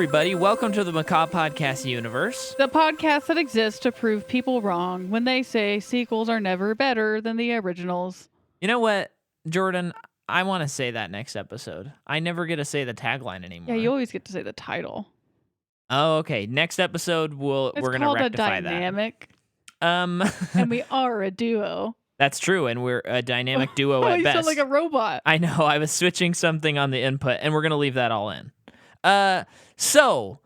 everybody. Welcome to the Macabre Podcast universe. The podcast that exists to prove people wrong when they say sequels are never better than the originals. You know what, Jordan? I want to say that next episode. I never get to say the tagline anymore. Yeah, you always get to say the title. Oh, okay. Next episode, we're going to rectify that. It's called a dynamic. That. And we are a duo. That's true, and we're a dynamic duo at you best. sound like a robot. I know. I was switching something on the input, and we're going to leave that all in. So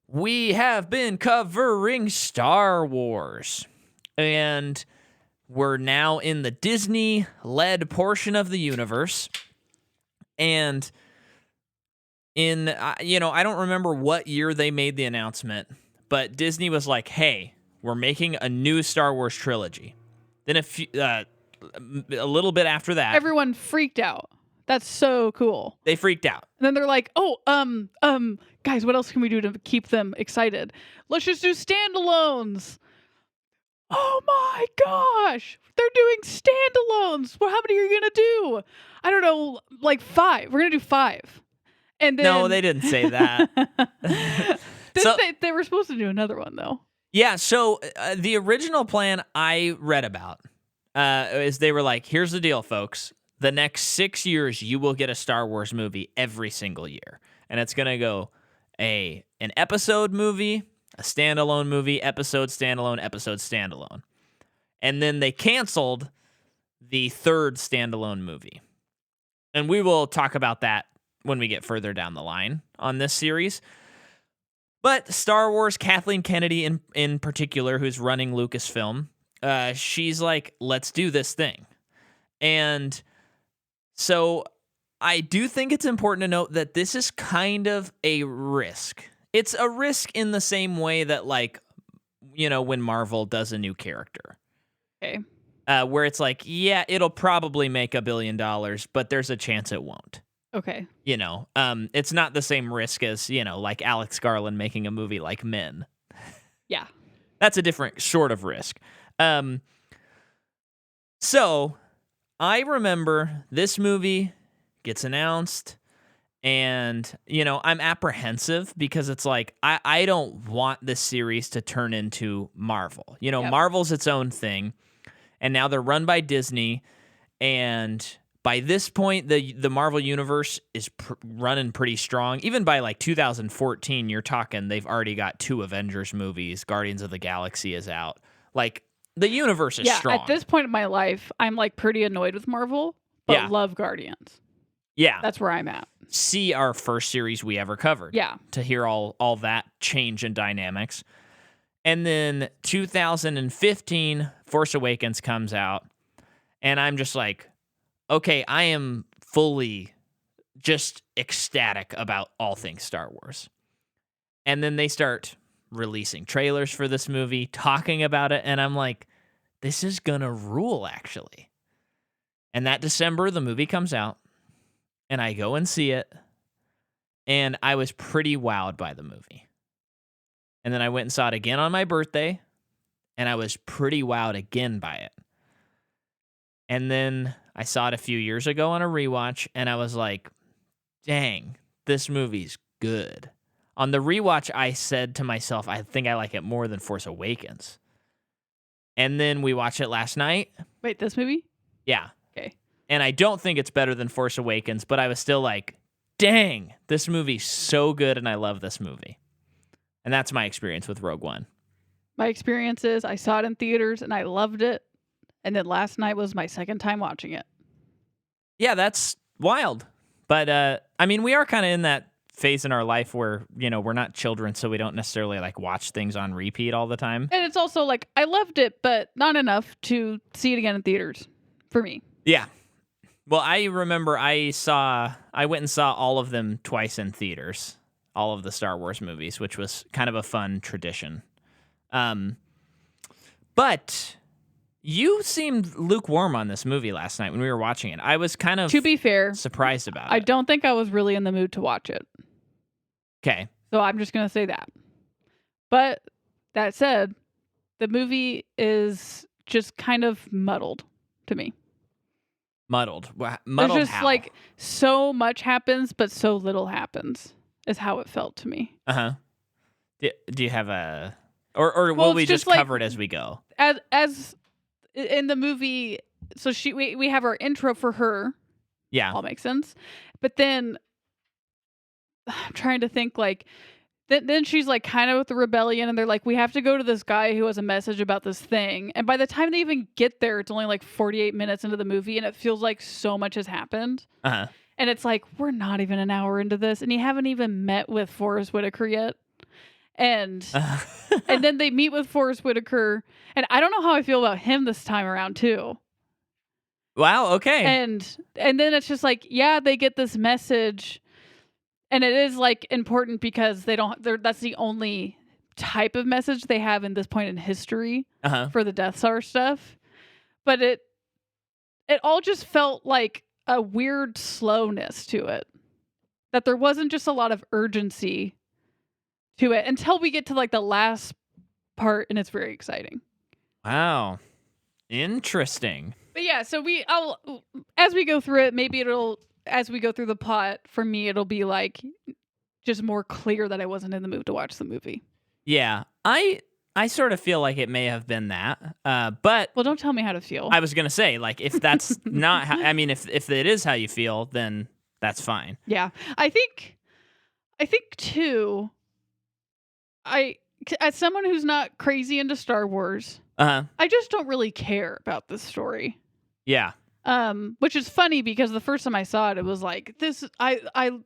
we have been covering Star Wars, and we're now in the Disney-led portion of the universe. And I don't remember what year they made the announcement, but Disney was like, "Hey, we're making a new Star Wars trilogy." Then a little bit after that, everyone freaked out. That's so cool. They freaked out. And then they're like, "Oh, guys, what else can we do to keep them excited? Let's just do standalones." Oh my gosh, they're doing standalones. Well, how many are you gonna do? I don't know, like 5. We're gonna do 5. And then No, they didn't say that. They were supposed to do another one though. Yeah, so the original plan I read about is they were like, here's the deal, folks. The next 6 years, you will get a Star Wars movie every single year. And it's going to go an episode movie, a standalone movie, episode standalone. And then they canceled the third standalone movie. And we will talk about that when we get further down the line on this series. But Star Wars, Kathleen Kennedy in particular, who's running Lucasfilm, she's like, let's do this thing. And so I do think it's important to note that this is kind of a risk. It's a risk in the same way that, like, when Marvel does a new character. Okay. Where it's like, yeah, it'll probably make $1 billion, but there's a chance it won't. Okay. It's not the same risk as, like Alex Garland making a movie like Men. Yeah. That's a different sort of risk. So I remember this movie gets announced and, I'm apprehensive because it's like, I don't want this series to turn into Marvel. Yep. Marvel's its own thing and now they're run by Disney, and by this point, the Marvel Universe is running pretty strong. Even by like 2014, you're talking they've already got 2 Avengers movies. Guardians of the Galaxy is out. Like, the universe is strong. At this point in my life, I'm like pretty annoyed with Marvel, but love Guardians. Yeah. That's where I'm at. See our first series we ever covered. Yeah. To hear all that change in dynamics. And then 2015, Force Awakens comes out, and I'm just like, okay, I am fully just ecstatic about all things Star Wars. And then they start releasing trailers for this movie, talking about it, and I'm like, this is gonna rule, actually. And that December, the movie comes out, and I go and see it, and I was pretty wowed by the movie. And then I went and saw it again on my birthday, and I was pretty wowed again by it. And then I saw it a few years ago on a rewatch, and I was like, dang, this movie's good. On the rewatch, I said to myself, I think I like it more than Force Awakens. And then we watched it last night. Wait, this movie? Yeah. Okay. And I don't think it's better than Force Awakens, but I was still like, dang, this movie's so good, and I love this movie. And that's my experience with Rogue One. My experience is I saw it in theaters, and I loved it. And then last night was my second time watching it. Yeah, that's wild. But, we are kind of in that phase in our life where, we're not children, so we don't necessarily, like, watch things on repeat all the time. And it's also, like, I loved it, but not enough to see it again in theaters for me. Yeah. Well, I remember I went and saw all of them twice in theaters, all of the Star Wars movies, which was kind of a fun tradition. But you seemed lukewarm on this movie last night when we were watching it. I was kind of, to be fair, surprised about it. I don't think I was really in the mood to watch it. Okay. So I'm just going to say that. But that said, the movie is just kind of muddled to me. Muddled There's just how? like so much happens, but so little happens. is how it felt to me. Uh-huh. Do you have a... Or Well, will we it's just just like- cover it as we go? As in the movie, so we have our intro for her. Yeah. All makes sense. But then I'm trying to think, like, then she's like kind of with the rebellion, and they're like, we have to go to this guy who has a message about this thing. And by the time they even get there, it's only like 48 minutes into the movie, and it feels like so much has happened. Uh-huh. And it's like, we're not even an hour into this, and you haven't even met with Forrest Whitaker yet. And and then they meet with Forrest Whitaker, and I don't know how I feel about him this time around too. Wow, okay. And then it's just like, yeah, they get this message, and it is like important because that's the only type of message they have in this point in history Uh-huh. for the Death Star stuff. But it all just felt like a weird slowness to it. That there wasn't just a lot of urgency to it until we get to like the last part, and it's very exciting. Wow. Interesting. But yeah, so as we go through it, maybe as we go through the plot, for me, it'll be like just more clear that I wasn't in the mood to watch the movie. Yeah. I sort of feel like it may have been that. But Well, don't tell me how to feel. I was going to say, like, if that's not how, I mean, if it is how you feel, then that's fine. Yeah. I think too, as someone who's not crazy into Star Wars, Uh-huh. I just don't really care about this story. Yeah. Which is funny because the first time I saw it, it was like, this, I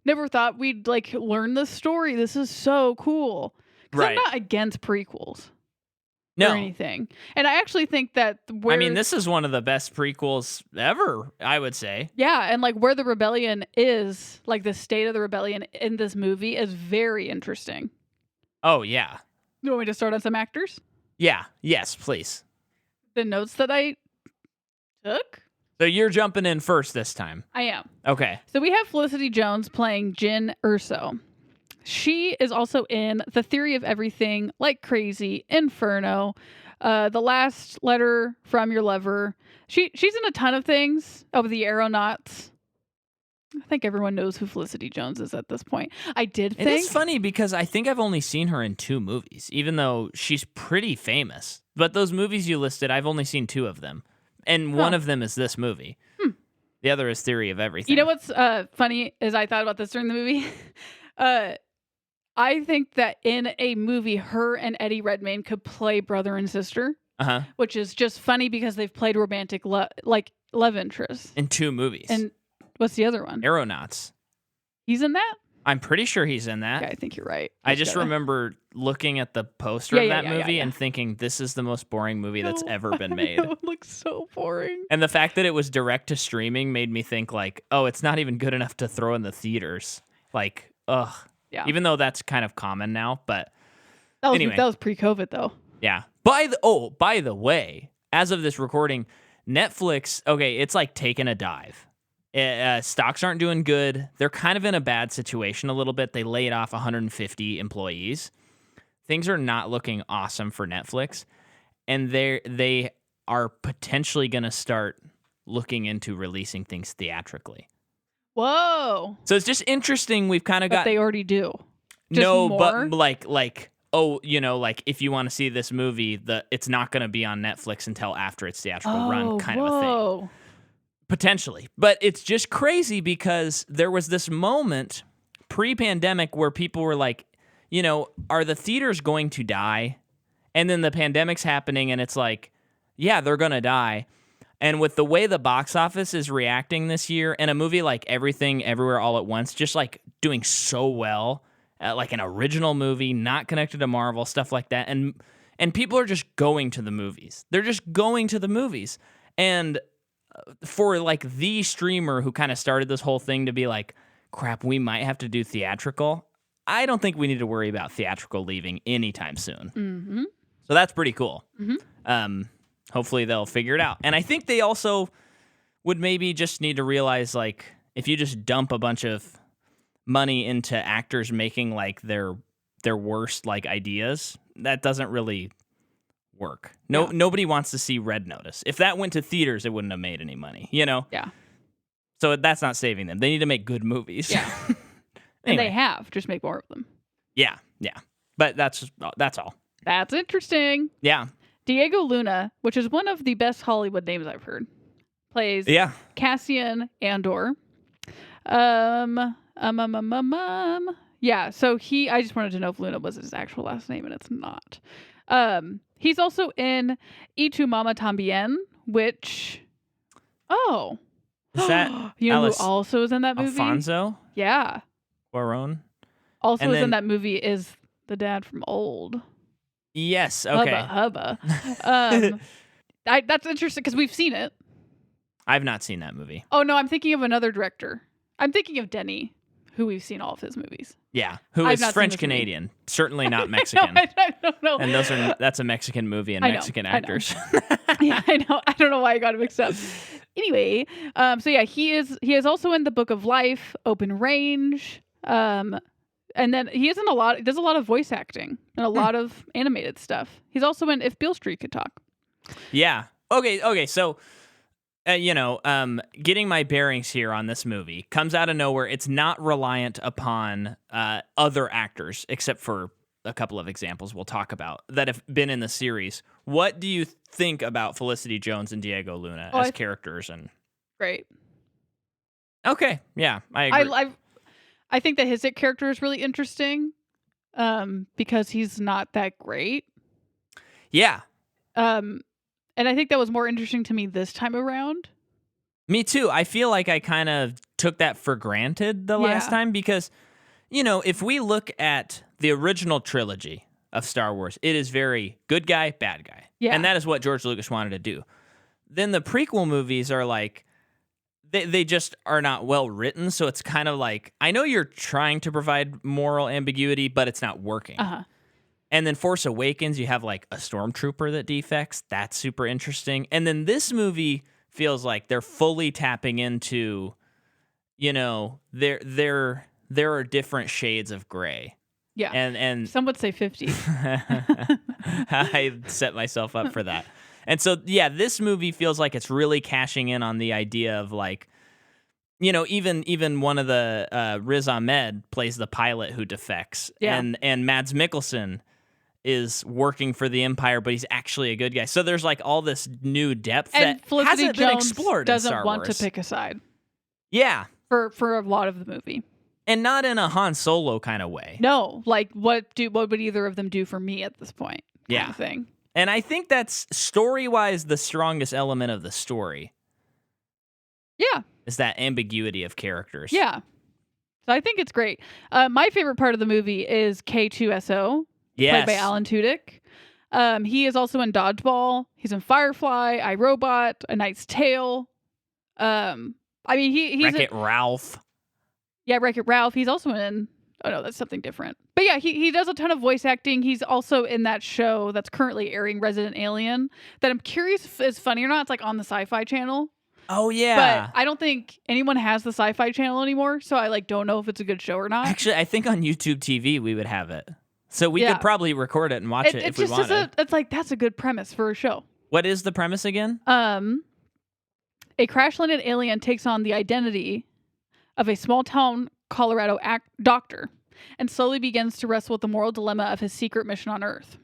never thought we'd like learn this story. This is so cool. 'Cause I'm Right. not against prequels or No. anything. And I actually think that I mean, this is one of the best prequels ever, I would say. yeah, and like where the rebellion is, like the state of the rebellion in this movie is very interesting. Oh, yeah. You want me to start on some actors? Yeah. Yes, please. The notes that I took? So you're jumping in first this time. I am. Okay. So we have Felicity Jones playing Jyn Erso. She is also in The Theory of Everything, Like Crazy, Inferno, The Last Letter from Your Lover. She's in a ton of things. Oh, The Aeronauts. I think everyone knows who Felicity Jones is at this point. I did think... It's funny because I think I've only seen her in 2 movies, even though she's pretty famous. But those movies you listed, I've only seen 2 of them. And one of them is this movie. The other is Theory of Everything. You know what's funny is I thought about this during the movie. I think that in a movie, her and Eddie Redmayne could play brother and sister, Uh-huh. which is just funny because they've played romantic love interests. In 2 movies. And what's the other one? Aeronauts. He's in that? I'm pretty sure he's in that. Yeah, I think you're right. I just remember looking at the poster of that movie and thinking, this is the most boring movie that's ever been made. It looks so boring. And the fact that it was direct to streaming made me think, like, oh, it's not even good enough to throw in the theaters. Like, ugh. Yeah. Even though that's kind of common now, but That was pre-COVID though. yeah. By the way, as of this recording, Netflix, okay, it's like taking a dive. Stocks aren't doing good. They're kind of in a bad situation a little bit. They laid off 150 employees. Things are not looking awesome for Netflix, and they are potentially going to start looking into releasing things theatrically. Whoa. So it's just interesting. We've kind of But got they already do. Just no, more? but like oh, you know, like if you want to see this movie, it's not going to be on Netflix until after its theatrical run, kind of a thing. Potentially. But it's just crazy because there was this moment pre-pandemic where people were like, you know, are the theaters going to die? And then the pandemic's happening and it's like, yeah, they're going to die. And with the way the box office is reacting this year, and a movie like Everything Everywhere All at Once, just like doing so well, like an original movie, not connected to Marvel, stuff like that. And people are just going to the movies. They're just going to the movies. And for like the streamer who kind of started this whole thing to be like, crap, we might have to do theatrical. I don't think we need to worry about theatrical leaving anytime soon. Mm-hmm. So that's pretty cool. Mm-hmm. Hopefully they'll figure it out. And I think they also would maybe just need to realize, like, if you just dump a bunch of money into actors making like their worst like ideas, that doesn't really work. Nobody wants to see Red Notice. If that went to theaters, it wouldn't have made any money, you know? Yeah. So that's not saving them. They need to make good movies. Yeah. And they Anyway. have. Just make more of them. Yeah. But that's all. That's interesting. Yeah. Diego Luna, which is one of the best Hollywood names I've heard, plays Yeah. Cassian Andor. Yeah, so I just wanted to know if Luna was his actual last name, and it's not. He's also in Y Tu Mama Tambien, which, Is that you know Alice who also is in that movie? Alfonso Yeah. Cuarón? Also And is in then- that movie is the dad from Old. Yes. Okay. Hubba. That's interesting because we've seen it. I've not seen that movie. Oh, no, I'm thinking of another director. I'm thinking of Denny, who we've seen all of his movies. Yeah. Who I've is not seen French this movie. Canadian? Certainly not No, Mexican. I don't know. And that's a Mexican movie and I know, Mexican I know. actors. Yeah, I know. I don't know why I got it mixed up. Anyway, so yeah, he is also in the Book of Life, Open Range, and then he does a lot of voice acting and a lot of animated stuff. He's also in If Beale Street Could Talk. Yeah. Okay. So, getting my bearings here on this movie comes out of nowhere. It's not reliant upon other actors, except for a couple of examples we'll talk about that have been in the series. What do you think about Felicity Jones and Diego Luna as characters? And Great. okay, yeah, I agree. I think that his character is really interesting, because he's not that great. Yeah, And I think that was more interesting to me this time around. me too. I feel like I kind of took that for granted the last Yeah. time because, if we look at the original trilogy of Star Wars, it is very good guy, bad guy. Yeah. And that is what George Lucas wanted to do. Then the prequel movies are like, they just are not well written. So it's kind of like, I know you're trying to provide moral ambiguity, but it's not working. Uh-huh. And then Force Awakens, you have like a stormtrooper that defects. That's super interesting. And then this movie feels like they're fully tapping into, there are different shades of gray. Yeah. And Some would say 50. I set myself up for that. And so, yeah, this movie feels like it's really cashing in on the idea of like, even one of the Riz Ahmed plays the pilot who defects. Yeah. And Mads Mikkelsen is working for the Empire, but he's actually a good guy. So there's like all this new depth And that Felicity hasn't been Jones explored in doesn't Star want Wars. to pick a side Yeah. for a lot of the movie. And not in a Han Solo kind of way. No, like what would either of them do for me at this point? Kind Yeah. of thing. And I think that's story-wise the strongest element of the story Yeah. is that ambiguity of characters. Yeah. So I think it's great. My favorite part of the movie is K2SO, Yes. played by Alan Tudyk. He is also in Dodgeball. He's in Firefly, iRobot, A Knight's Tale. He's Wreck-It Ralph. Wreck-It Ralph. He's also in. Oh no, that's something different. But yeah, he does a ton of voice acting. He's also in that show that's currently airing, Resident Alien. That I'm curious if is funny or not. It's like on the Sci-Fi Channel. Oh, yeah. But I don't think anyone has the Sci-Fi Channel anymore, so I don't know if it's a good show or not. Actually, I think on YouTube TV we would have it. So we Yeah. could probably record it and watch it if we wanted. It's like that's a good premise for a show. What is the premise again? A crash landed alien takes on the identity of a small town Colorado doctor and slowly begins to wrestle with the moral dilemma of his secret mission on Earth.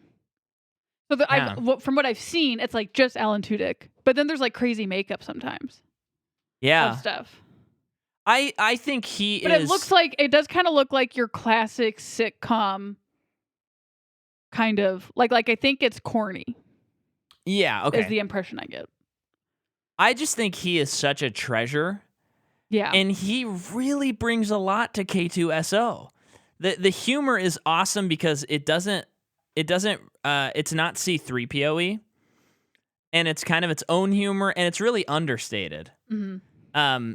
So from what I've seen, it's like just Alan Tudyk, but then there's like crazy makeup sometimes. Yeah. Of stuff. I think he But is. it does kind of look like your classic sitcom. Kind of like I think it's corny. Yeah. Okay. Is the impression I get. I just think he is such a treasure. Yeah. And he really brings a lot to K2SO. The humor is awesome because it's not C3PO-y, and it's kind of its own humor, and it's really understated. Mm-hmm.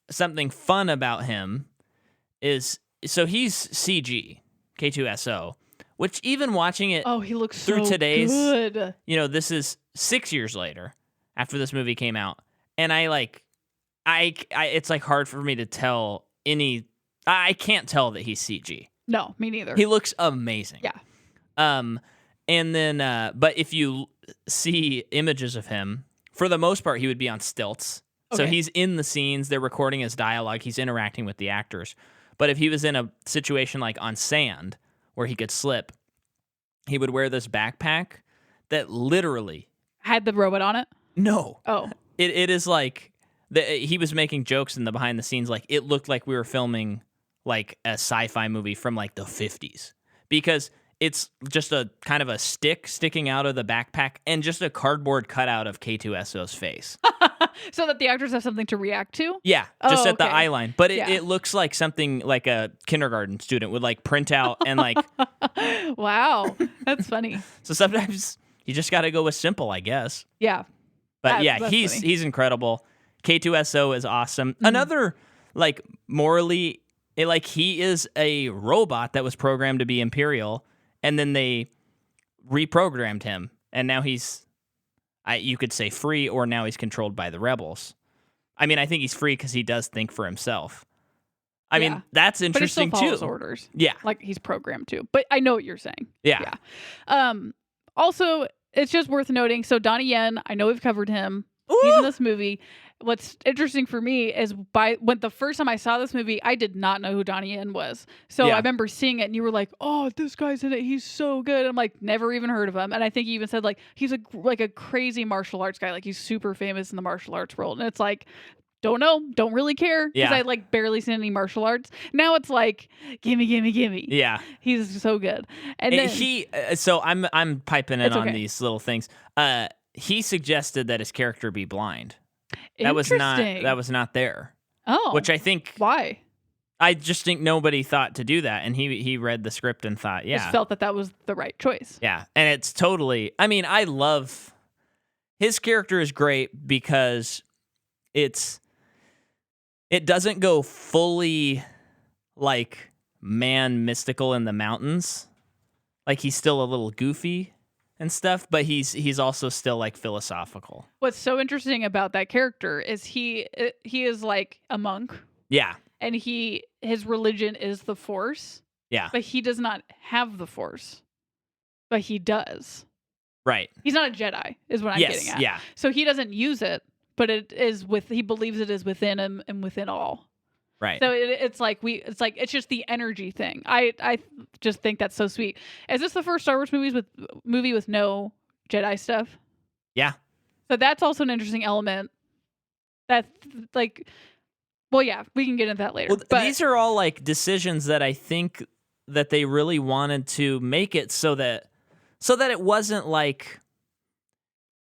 Something fun about him is, so he's CG, K2SO, which even watching it he looks through so today's, good. this is 6 years later after this movie came out, and it's like hard for me to tell I can't tell that he's CG. No, me neither. He looks amazing. Yeah. And then, but if you see images of him, for the most part, he would be on stilts. So Okay. he's in the scenes. They're recording his dialogue. He's interacting with the actors. But if he was in a situation like on sand where he could slip, he would wear this backpack that literally Had the robot on it? no. Oh. It is like he was making jokes in the behind the scenes, like it looked like we were filming like a sci-fi movie from like the 50s, because it's just a kind of a stick sticking out of the backpack and just a cardboard cutout of K2SO's face. So that the actors have something to react to? Yeah, just Oh, at the okay. eye line. But Yeah. it looks like something like a kindergarten student would like print out and like. Wow. That's funny. So sometimes you just got to go with simple, I guess. Yeah. But yeah, That's he's funny. he's incredible. K2SO is awesome. Another like morally, like he is a robot that was programmed to be Imperial, and then they reprogrammed him, and now he's, you could say free, or now he's controlled by the rebels. I mean, I think he's free because he does think for himself. I Yeah. mean, that's But he still interesting follows too. orders. Yeah, Like he's programmed to. But I know what you're saying. yeah, Also, it's just worth noting. So Donnie Yen, I know we've covered him. Ooh! He's in this movie. What's interesting for me is when the first time I saw this movie, I did not know who Donnie Yen was. So Yeah. I remember seeing it, and you were like, "Oh, this guy's in it. He's so good." I'm like, never even heard of him. And I think you even said like he's a crazy martial arts guy. Like he's super famous in the martial arts world. And it's like, don't know, don't really care, because Yeah. I like barely seen any martial arts. Now it's like, gimme, gimme, gimme. yeah. He's so good. And then He so I'm piping in It's on okay. these little things. He suggested that his character be blind. That was not there. Oh, Which I think why? I just think nobody thought to do that, and he read the script and thought, Just yeah, felt that was the right choice. yeah, and it's totally. I mean, I love his character is great because it doesn't go fully like man mystical in the mountains. Like he's still a little goofy and stuff, but he's also still like philosophical. What's so interesting about that character is he is like a monk, Yeah, and his religion is the Force, yeah, but he does not have the Force, but he does. right. He's not a Jedi, is what I'm Yes, getting at. yeah, So he doesn't use it, but he believes it is within him and within all. right. So it's just the energy thing. I just think that's so sweet. Is this the first Star Wars movie with no Jedi stuff? Yeah. So that's also an interesting element. That like, well, yeah, we can get into that later. Well, but these are all like decisions that I think that they really wanted to make it so that it wasn't like,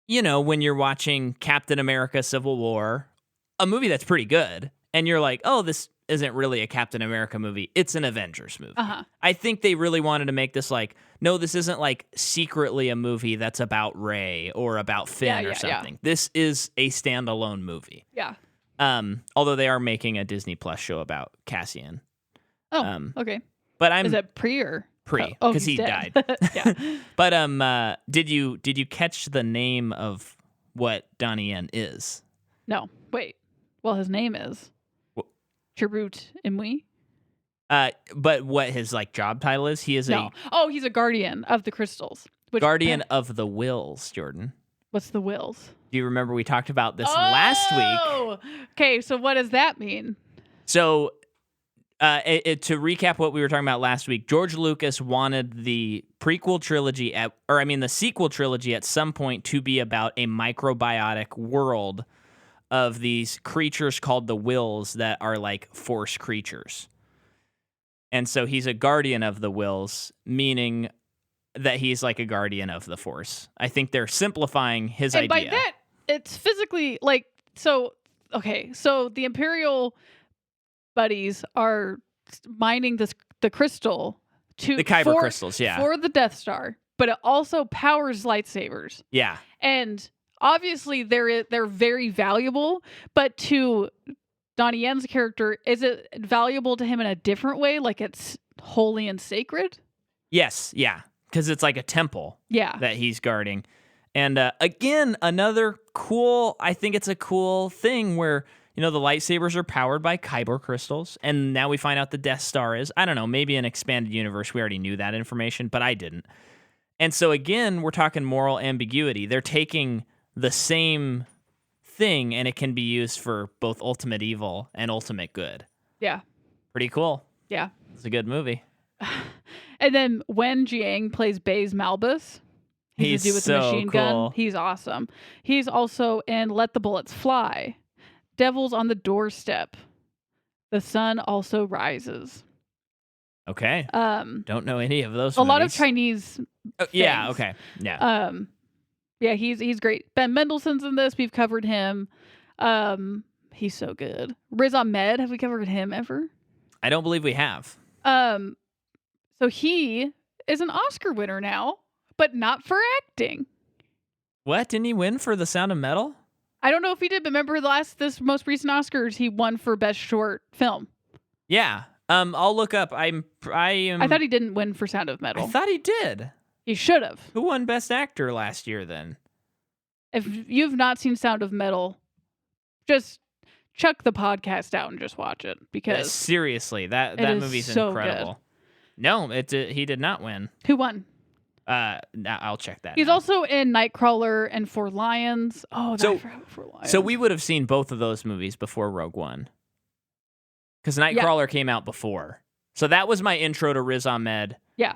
when you're watching Captain America: Civil War, a movie that's pretty good, and you're like, oh, this isn't really a Captain America movie. It's an Avengers movie. Uh-huh. I think they really wanted to make this like, no, this isn't like secretly a movie that's about Rey or about Finn or something. This is a standalone movie. Yeah. Although they are making a Disney Plus show about Cassian. Oh, okay. But I'm Is it pre or pre Oh, because he's he dead. died. Yeah. But did you catch the name of what Donnie Yen is? No. Wait. Well, his name is Chirrut Imwe. But what his like job title is? He is No. Oh, he's a guardian of the crystals. a guardian of the wills, Jordan. What's the wills? Do you remember we talked about this last week? Okay, so what does that mean? So, to recap what we were talking about last week, George Lucas wanted the sequel trilogy at some point to be about a microbiotic world of these creatures called the wills that are like force creatures. And so he's a guardian of the wills, meaning that he's like a guardian of the force. I think they're simplifying his And idea. by that, it's physically like so. Okay, so the Imperial buddies are mining the crystal The Kyber crystals, yeah. for the Death Star, but it also powers lightsabers. Yeah. And obviously they're very valuable, but to Donnie Yen's character, is it valuable to him in a different way, like it's holy and sacred? Yes, yeah. Because it's like a temple Yeah. that he's guarding. And again, I think it's a cool thing where, the lightsabers are powered by Kyber crystals. And now we find out the Death Star is. I don't know, maybe an expanded universe. We already knew that information, but I didn't. And so again, we're talking moral ambiguity. They're taking the same thing and it can be used for both ultimate evil and ultimate good. Yeah. Pretty cool. Yeah. It's a good movie. And then Wen Jiang plays Baze Malbus. He's the dude with the machine gun. Cool. He's awesome. He's also in Let the Bullets Fly, Devil's on the Doorstep, The Sun Also Rises. Okay. Don't know any of those a movies. lot of Chinese yeah, things. okay. Yeah. Yeah, he's great. Ben Mendelsohn's in this. We've covered him. He's so good. Riz Ahmed, have we covered him ever? I don't believe we have. So he is an Oscar winner now, but not for acting. What? Didn't he win for The Sound of Metal? I don't know if he did, but remember this most recent Oscars, he won for Best Short Film. Yeah. I'll look up. I thought he didn't win for Sound of Metal. I thought he did. He should have. Who won Best Actor last year then? If you've not seen Sound of Metal, just chuck the podcast out and just watch it, because seriously, that movie's so incredible. Good. No, he did not win. Who won? I'll check that. He's now. also in Nightcrawler and Four Lions. Oh, I forgot Four Lions. So we would have seen both of those movies before Rogue One, because Nightcrawler came out before. So that was my intro to Riz Ahmed. Yeah.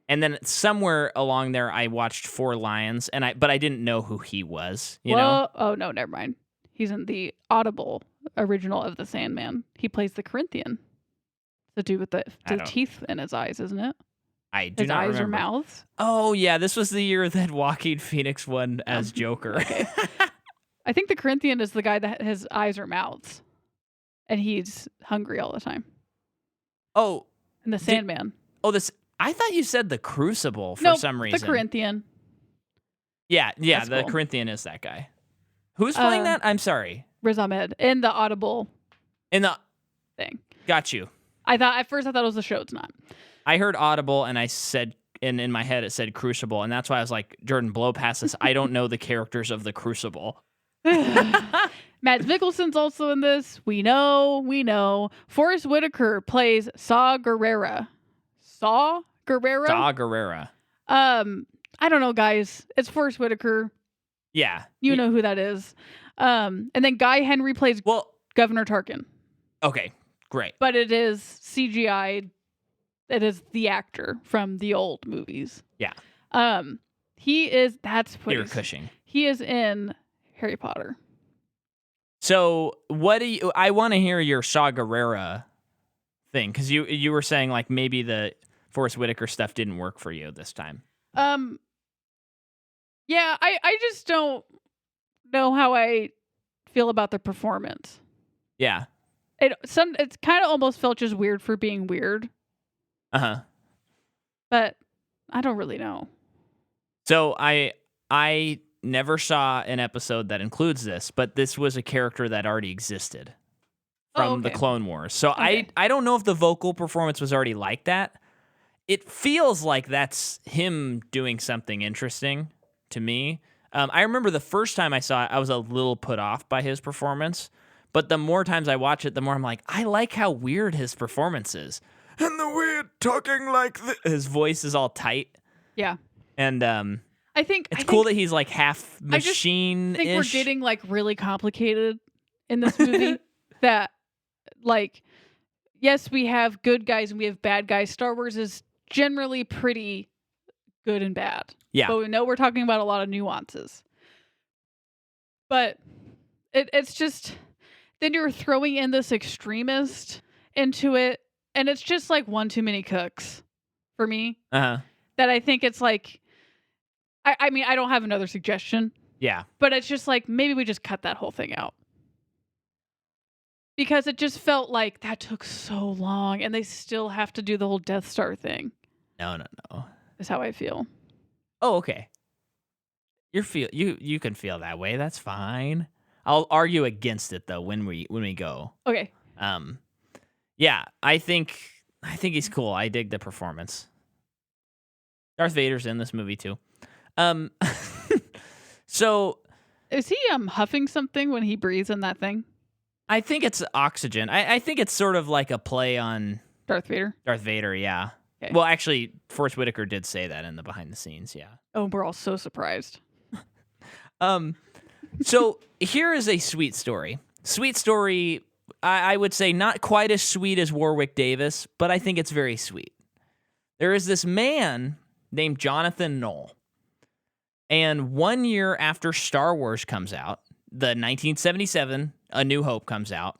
And then somewhere along there, I watched Four Lions, but I didn't know who he was. You know? Oh no, never mind. He's in the Audible original of The Sandman. He plays the Corinthian. The dude with the teeth in his eyes, isn't it? I do not remember. His eyes or mouths? Oh, yeah. This was the year that Joaquin Phoenix won as Joker. Okay. I think the Corinthian is the guy that his eyes are mouths. And he's hungry all the time. Oh. And the Sandman. I thought you said the Crucible for some reason. The Corinthian. Yeah, That's the cool. Corinthian is that guy. Who's playing that? I'm sorry. Riz Ahmed in the Audible thing. Got you. At first I thought it was the show. It's not. I heard Audible and I said, and in my head it said Crucible, and that's why I was like, Jordan, blow past this. I don't know the characters of the Crucible. Mads Mikkelsen's also in this. We know. Forrest Whitaker plays Saw Gerrera. Saw Gerrera? I don't know, guys. It's Forrest Whitaker. Yeah. You know who that is. And then Guy Henry plays Governor Tarkin. Okay, great. But it is CGI. It is the actor from the old movies. Yeah. Peter Cushing. He is in Harry Potter. So I want to hear your Saw Gerrera thing, because you were saying like maybe the Forrest Whitaker stuff didn't work for you this time. Yeah, I just don't know how I feel about the performance. Yeah. It's kind of almost felt just weird for being weird. Uh-huh. But I don't really know. So I never saw an episode that includes this, but this was a character that already existed from the Clone Wars. So I don't know if the vocal performance was already like that. It feels like that's him doing something interesting to me. I remember the first time I saw it, I was a little put off by his performance. But the more times I watch it, the more I'm like, I like how weird his performance is. And the weird talking like this. His voice is all tight. Yeah. And I think it's cool that he's like half machine-ish. I think we're getting like really complicated in this movie. That like, yes, we have good guys and we have bad guys. Star Wars is generally pretty good and bad. Yeah. But we know we're talking about a lot of nuances. But it's just, then you're throwing in this extremist into it, and it's just like one too many cooks for me. Uh-huh. That I think it's like, I mean, I don't have another suggestion. Yeah. But it's just like, maybe we just cut that whole thing out. Because it just felt like that took so long, and they still have to do the whole Death Star thing. No. Is how I feel. Oh, okay. You can feel that way. That's fine. I'll argue against it though when we go. Okay. Yeah, I think he's cool. I dig the performance. Darth Vader's in this movie too. So is he huffing something when he breathes in that thing? I think it's oxygen. I think it's sort of like a play on Darth Vader, yeah. Okay. Well, actually, Forrest Whitaker did say that in the behind the scenes, yeah. Oh, we're all so surprised. So here is a sweet story. Sweet story I would say not quite as sweet as Warwick Davis, but I think it's very sweet. There is this man named Jonathan Knoll. And 1 year after Star Wars comes out, the 1977 A New Hope comes out,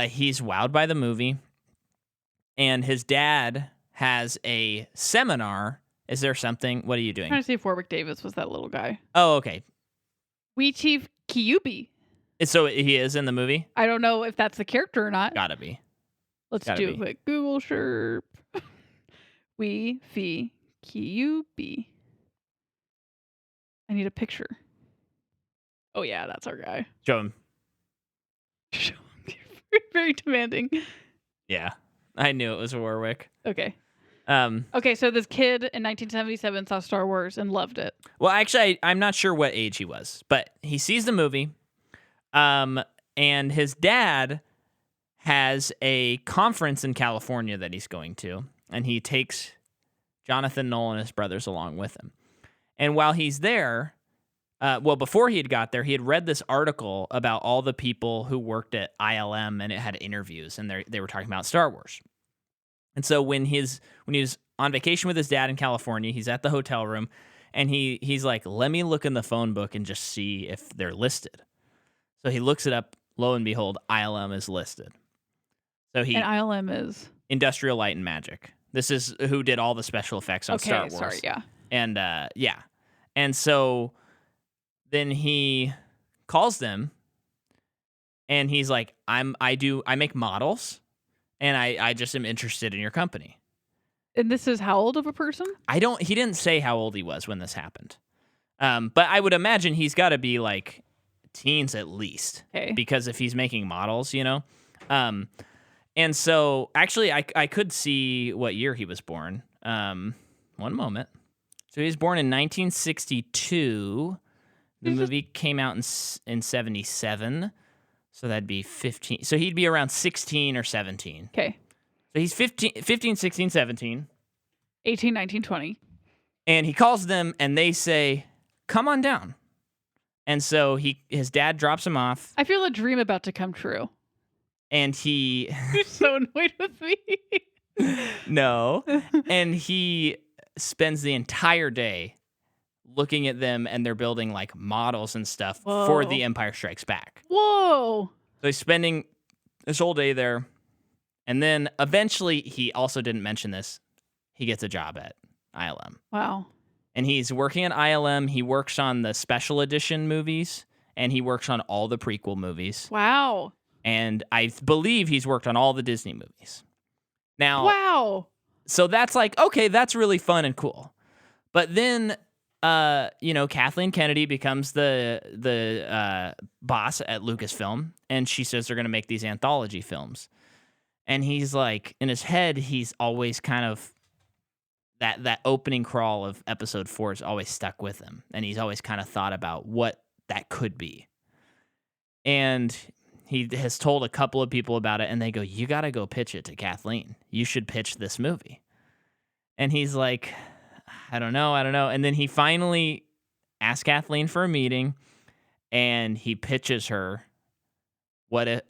he's wowed by the movie. And his dad has a seminar. Is there something? What are you doing? I'm trying to see if Warwick Davis was that little guy. Oh, okay. We Chief Kyubi. So he is in the movie? I don't know if that's the character or not. Gotta be. Let's Gotta do be. a quick Google Sherp. We Fi Kyubi. I need a picture. Oh yeah, that's our guy. Show him. Very demanding. Yeah. I knew it was Warwick. Okay. Um, Okay, so this kid in 1977 saw Star Wars and loved it. well, actually, I'm not sure what age he was, but he sees the movie. And his dad has a conference in California that he's going to, and he takes Jonathan Knoll and his brothers along with him. And while he's there, before he had got there, he had read this article about all the people who worked at ILM, and it had interviews, and they were talking about Star Wars. And so when he was on vacation with his dad in California, he's at the hotel room, and he's like, let me look in the phone book and just see if they're listed. So he looks it up. Lo and behold, ILM is listed. So And ILM is Industrial Light and Magic. This is who did all the special effects on Star Wars. Sorry, yeah. And and so then he calls them, and he's like, I make models, and I just am interested in your company. And this is how old of a person? He didn't say how old he was when this happened. But I would imagine he's got to be like teens at least. Okay. Because if he's making models, and so actually I could see what year he was born. One moment. So he was born in 1962. The movie came out in 77. So that'd be 15. So he'd be around 16 or 17. Okay. So he's 15, 16, 17. 18, 19, 20. And he calls them, and they say, come on down. And so his dad drops him off, I feel a dream about to come true. and he... You're so annoyed with me. No. And he spends the entire day looking at them, and they're building like models and stuff for Whoa. The Empire Strikes Back. Whoa. So he's spending this whole day there. And then eventually, he also didn't mention this, he gets a job at ILM. Wow. And he's working at ILM. He works on the special edition movies, and he works on all the prequel movies. Wow. And I believe he's worked on all the Disney movies. Now, Wow. so that's like, okay, that's really fun and cool. But then, Kathleen Kennedy becomes the boss at Lucasfilm, and she says they're going to make these anthology films. And he's like, in his head, he's always kind of, that opening crawl of episode 4 is always stuck with him. And he's always kind of thought about what that could be. And he has told a couple of people about it, and they go, you got to go pitch it to Kathleen. You should pitch this movie. And he's like, I don't know. And then he finally asks Kathleen for a meeting, and he pitches her what if,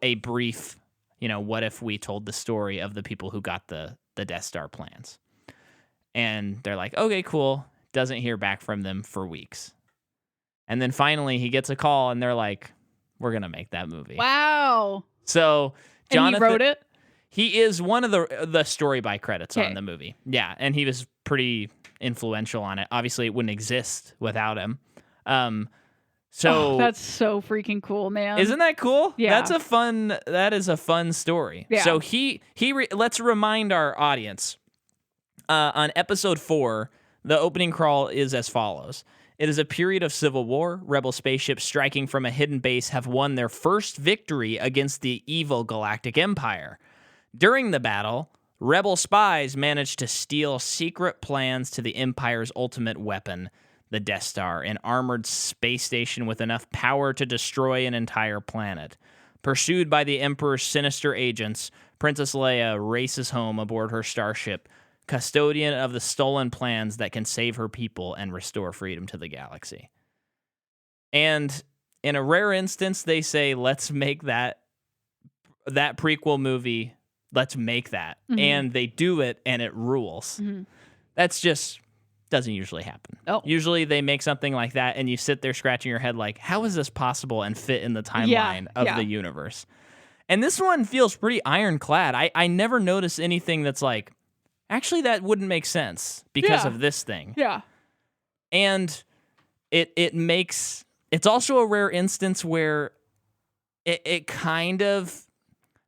a brief, what if we told the story of the people who got the Death Star plans. And they're like, okay, cool. Doesn't hear back from them for weeks. And then finally he gets a call, and they're like, we're going to make that movie. Wow. So Jonathan, And he wrote it? He is one of the story by credits Okay. on the movie. Yeah, and he was pretty influential on it. Obviously, it wouldn't exist without him. So That's so freaking cool, man. isn't that cool? Yeah. That is a fun story. Yeah. So let's remind our audience. On episode 4, the opening crawl is as follows. It is a period of civil war. Rebel spaceships striking from a hidden base have won their first victory against the evil Galactic Empire. During the battle, Rebel spies managed to steal secret plans to the Empire's ultimate weapon, the Death Star, an armored space station with enough power to destroy an entire planet. Pursued by the Emperor's sinister agents, Princess Leia races home aboard her starship, custodian of the stolen plans that can save her people and restore freedom to the galaxy. And in a rare instance, they say, let's make that that prequel movie. Let's make that. And they do it, and it rules. That's just doesn't usually happen. Oh. Usually they make something like that, and you sit there scratching your head like, how is this possible and fit in the timeline of the universe? And this one feels pretty ironclad. I never notice anything that's like, actually, that wouldn't make sense because of this thing. Yeah. And it's also a rare instance where it kind of,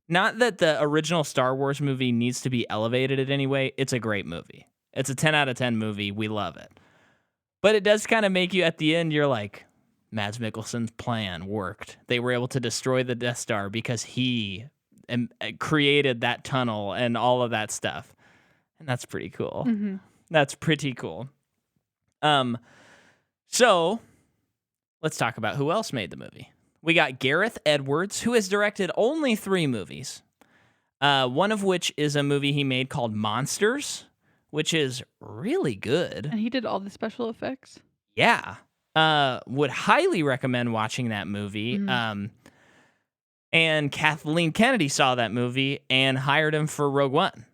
not that the original Star Wars movie needs to be elevated in any way. It's a great movie. It's a 10 out of 10 movie. We love it. But it does kind of make you, at the end, you're like, Mads Mikkelsen's plan worked. They were able to destroy the Death Star because he created that tunnel and all of that stuff. And that's pretty cool. That's pretty cool. So let's talk about who else made the movie. We got Gareth Edwards, who has directed only 3 movies. One of which is a movie he made called Monsters, which is really good. And he did all the special effects? Yeah. Would highly recommend watching that movie. And Kathleen Kennedy saw that movie and hired him for Rogue One.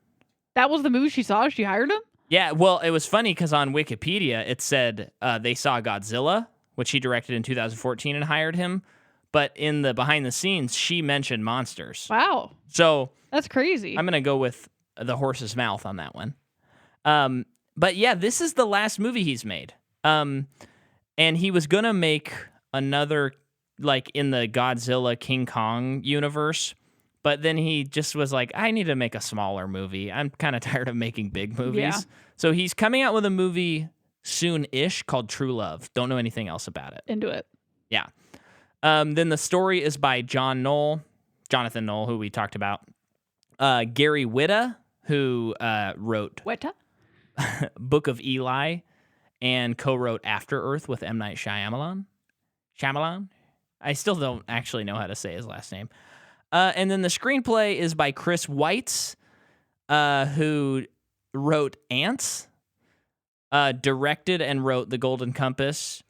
That was the movie she saw? She hired him? Yeah, well, it was funny because on Wikipedia it said they saw Godzilla, which he directed in 2014 and hired him. But in the behind the scenes, she mentioned Monsters. Wow. So that's crazy. I'm going to go with the horse's mouth on that one. But yeah, this is the last movie he's made. And he was going to make another, like, in the Godzilla King Kong universe. But then he just was like, I need to make a smaller movie. I'm kind of tired of making big movies. Yeah. So he's coming out with a movie soon-ish called True Love. Don't know anything else about it. Into it. Yeah. Then the story is by Jonathan Knoll, who we talked about. Gary Whitta, who wrote Weta? Book of Eli and co-wrote After Earth with M. Night Shyamalan. I still don't actually know how to say his last name. And then the screenplay is by Chris Weitz, who wrote Ants, directed and wrote The Golden Compass,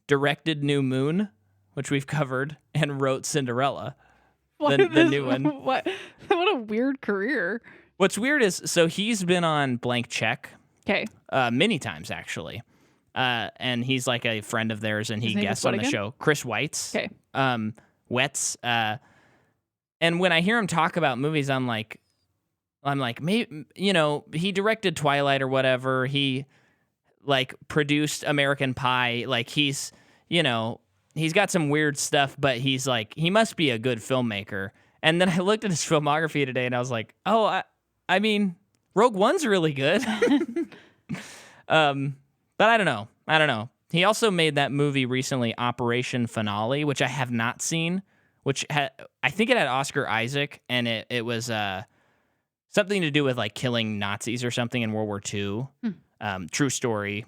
directed New Moon, which we've covered, and wrote Cinderella, the new one. What a weird career. What's weird is, so he's been on Blank Check many times, actually. And he's like a friend of theirs, and he guests on the show. Chris Weitz. Okay. Wetz. And when I hear him talk about movies, I'm like, maybe, he directed Twilight or whatever. He, like, produced American Pie. Like, he's got some weird stuff, but he's like, he must be a good filmmaker. And then I looked at his filmography today, and I was like, oh, I mean, Rogue One's really good. But I don't know. He also made that movie recently, Operation Finale, which I have not seen, which I think it had Oscar Isaac, and it was something to do with, like, killing Nazis or something in World War II. True story.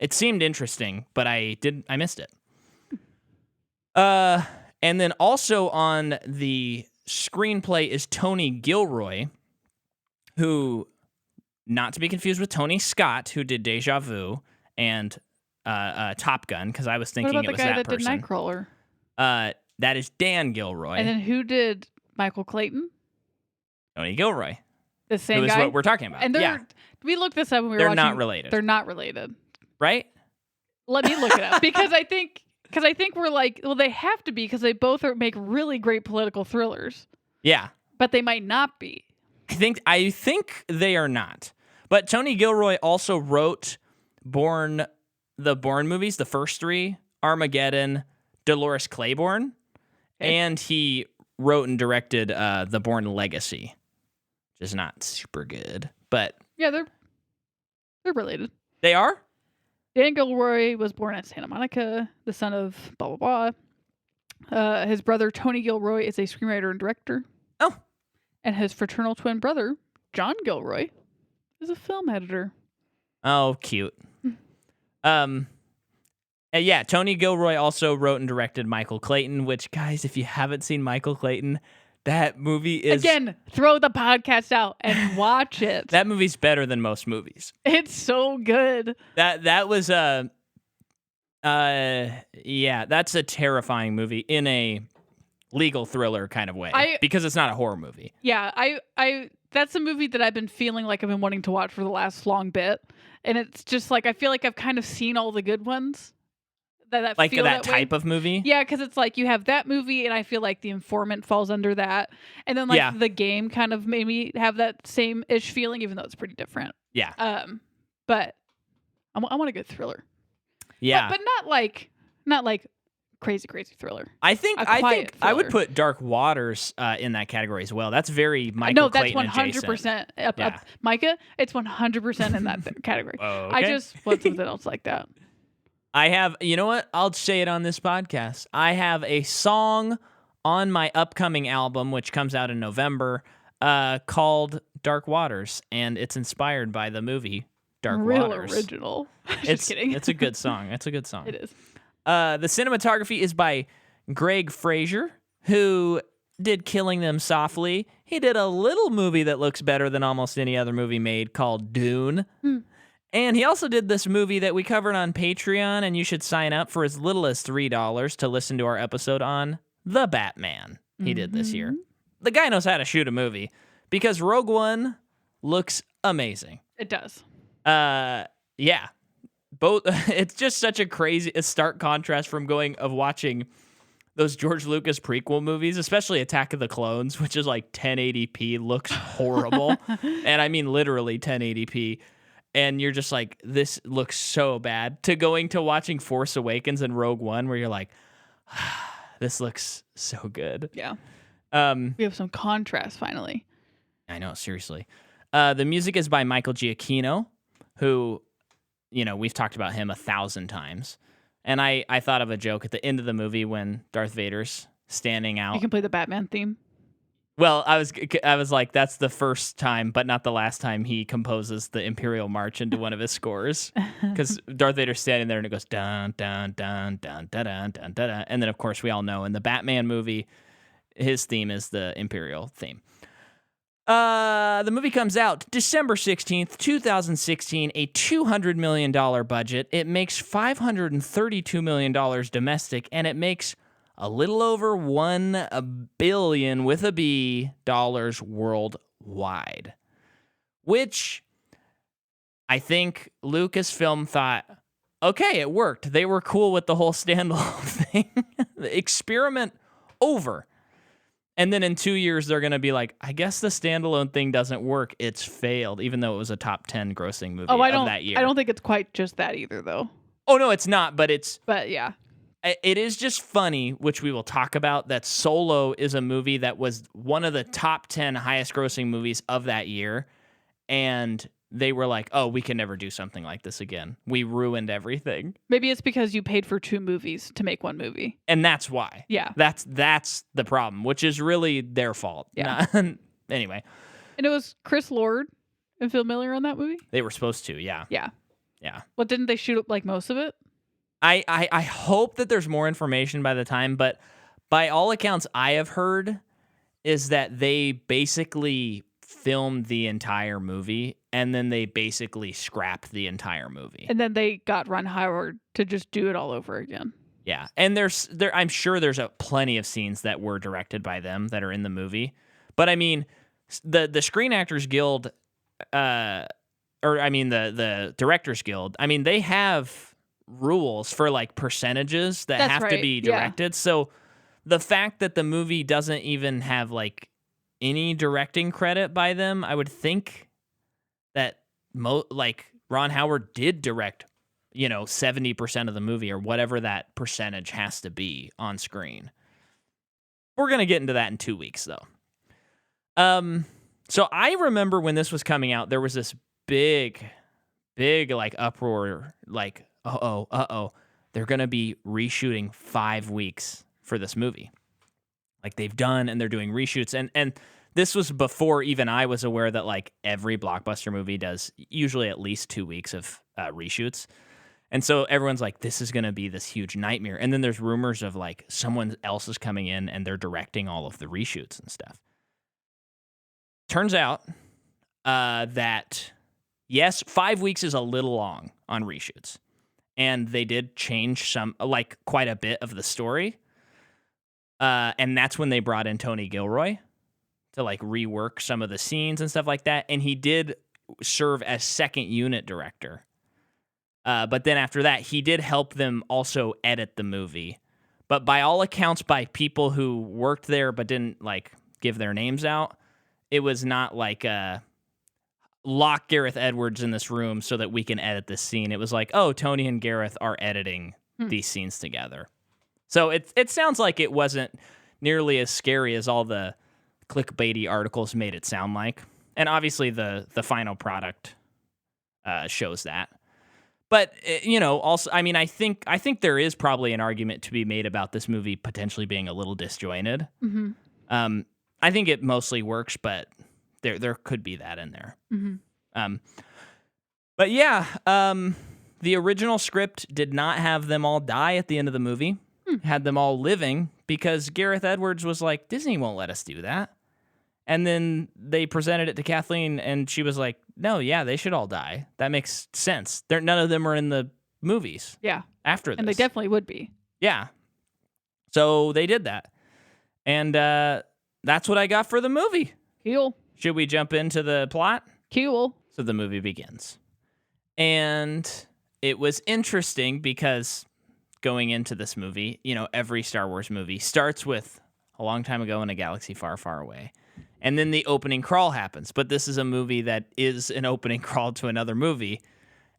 It seemed interesting, but I missed it. And then also on the screenplay is Tony Gilroy, who, not to be confused with Tony Scott, who did Deja Vu and Top Gun, because I was thinking it was that person. What about the guy that did Nightcrawler? That is Dan Gilroy. And then who did Michael Clayton? Tony Gilroy. The same who guy? is what we're talking about. And we looked this up when we were They're watching. not related. They're not related. Right? Let me look it up. Because I think we're like, well, they have to be, because they both make really great political thrillers. Yeah. But they might not be. I think they are not. But Tony Gilroy also wrote the Bourne movies, the first 3, Armageddon, Dolores Claiborne, and he wrote and directed The Bourne Legacy, which is not super good, but yeah, they're related. They are? Dan Gilroy was born at Santa Monica, the son of blah, blah, blah. His brother, Tony Gilroy, is a screenwriter and director. Oh. And his fraternal twin brother, John Gilroy, is a film editor. Oh, cute. Yeah, Tony Gilroy also wrote and directed Michael Clayton, which, guys, if you haven't seen Michael Clayton, that movie is... Again, throw the podcast out and watch it. That movie's better than most movies. It's so good. That was yeah, that's a terrifying movie in a legal thriller kind of way because it's not a horror movie. Yeah, I that's a movie that I've been feeling like I've been wanting to watch for the last long bit, and it's just like I feel like I've kind of seen all the good ones. That Like feel that that way. type of movie? Yeah, because it's like you have that movie, and I feel like The Informant falls under that, and then like The Game kind of made me have that same ish feeling, even though it's pretty different. Yeah. But I want a good thriller. Yeah, but not like crazy thriller. I think thriller. I would put Dark Waters in that category as well. That's very Michael Clayton adjacent. No, that's 100%. Micah, it's 100% in that category. Okay. I just want something else like that. I have, you know what? I'll say it on this podcast. I have a song on my upcoming album, which comes out in November, called Dark Waters, and it's inspired by the movie Dark Waters. Real original. Just kidding. It's a good song. It's a good song. It is. The cinematography is by Greg Fraser, who did Killing Them Softly. He did a little movie that looks better than almost any other movie made called Dune. And he also did this movie that we covered on Patreon, and you should sign up for as little as $3 to listen to our episode on The Batman he did this year. The guy knows how to shoot a movie because Rogue One looks amazing. It does. Yeah. Both. It's just such a stark contrast from watching those George Lucas prequel movies, especially Attack of the Clones, which is like 1080p, looks horrible. And I mean literally 1080p. And you're just like, this looks so bad, to going to watching Force Awakens and Rogue One, where you're like, this looks so good. Yeah. We have some contrast finally. I know, seriously. The music is by Michael Giacchino, who, you know, we've talked about him 1,000 times. And I thought of a joke at the end of the movie when Darth Vader's standing out. You can play the Batman theme. Well, I was like, that's the first time, but not the last time he composes the Imperial March into one of his scores. Because Darth Vader's standing there and it goes dun dun dun dun dun dun dun dun, and then of course we all know in the Batman movie, his theme is the Imperial theme. The movie comes out December 16th, 2016, a $200 million budget. It makes $532 million domestic, and it makes a little over $1 billion with a B dollars worldwide, which I think Lucasfilm thought, okay, it worked. They were cool with the whole standalone thing. The experiment over. And then in 2 years, they're going to be like, I guess the standalone thing doesn't work. It's failed, even though it was a top 10 grossing movie of that year. I don't think it's quite just that either, though. Oh, no, it's not, but it's... But, yeah. It is just funny, which we will talk about, that Solo is a movie that was one of the top 10 highest grossing movies of that year. And they were like, oh, we can never do something like this again. We ruined everything. Maybe it's because you paid for 2 movies to make 1 movie. And that's why. Yeah. That's the problem, which is really their fault. Yeah. Anyway. And it was Chris Lord and Phil Miller on that movie? They were supposed to, yeah. Yeah. Yeah. Well, didn't they shoot like most of it? I hope that there's more information by the time, but by all accounts I have heard is that they basically filmed the entire movie and then they basically scrapped the entire movie. And then they got Ron Howard to just do it all over again. Yeah. And I'm sure there's plenty of scenes that were directed by them that are in the movie. But I mean, the Screen Actors Guild, the Directors Guild, I mean, they have rules for like percentages that have to be directed. Yeah. So the fact that the movie doesn't even have like any directing credit by them, I would think that Ron Howard did direct, 70% of the movie or whatever that percentage has to be on screen. We're going to get into that in 2 weeks though. So I remember when this was coming out, there was this big like uproar, like, they're going to be reshooting 5 weeks for this movie. Like they've done, and they're doing reshoots. And this was before even I was aware that like every blockbuster movie does usually at least 2 weeks of reshoots. And so everyone's like, this is going to be this huge nightmare. And then there's rumors of like someone else is coming in and they're directing all of the reshoots and stuff. Turns out that, yes, 5 weeks is a little long on reshoots. And they did change quite a bit of the story. And that's when they brought in Tony Gilroy to like rework some of the scenes and stuff like that. And he did serve as second unit director. But then after that, he did help them also edit the movie. But by all accounts, by people who worked there but didn't like give their names out, it was not like lock Gareth Edwards in this room so that we can edit this scene. It was like, oh, Tony and Gareth are editing these scenes together. So it sounds like it wasn't nearly as scary as all the clickbaity articles made it sound like. And obviously the final product shows that. But, also, I mean, I think there is probably an argument to be made about this movie potentially being a little disjointed. Mm-hmm. I think it mostly works, but there could be that in there. Mm-hmm. But yeah, the original script did not have them all die at the end of the movie. Had them all living because Gareth Edwards was like, Disney won't let us do that. And then they presented it to Kathleen, and she was like, no, yeah, they should all die. That makes sense. None of them are in the movies. Yeah. After this. And they definitely would be. Yeah. So they did that. And that's what I got for the movie. Cool. Should we jump into the plot? Cool. So the movie begins. And it was interesting because going into this movie, every Star Wars movie starts with a long time ago in a galaxy far, far away. And then the opening crawl happens. But this is a movie that is an opening crawl to another movie.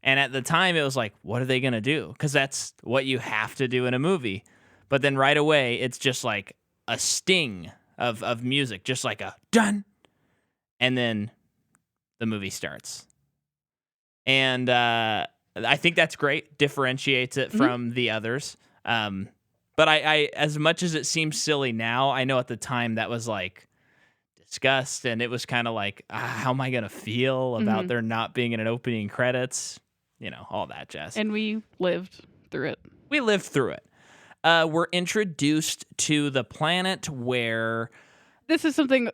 And at the time, it was like, what are they going to do? Because that's what you have to do in a movie. But then right away, it's just like a sting of music, just like a dun. And then the movie starts. And I think that's great. Differentiates it from the others. But I as much as it seems silly now, I know at the time that was like discussed, and it was kind of like, how am I going to feel about there not being in an opening credits? All that jazz. And we lived through it. We lived through it. We're introduced to the planet where... This is something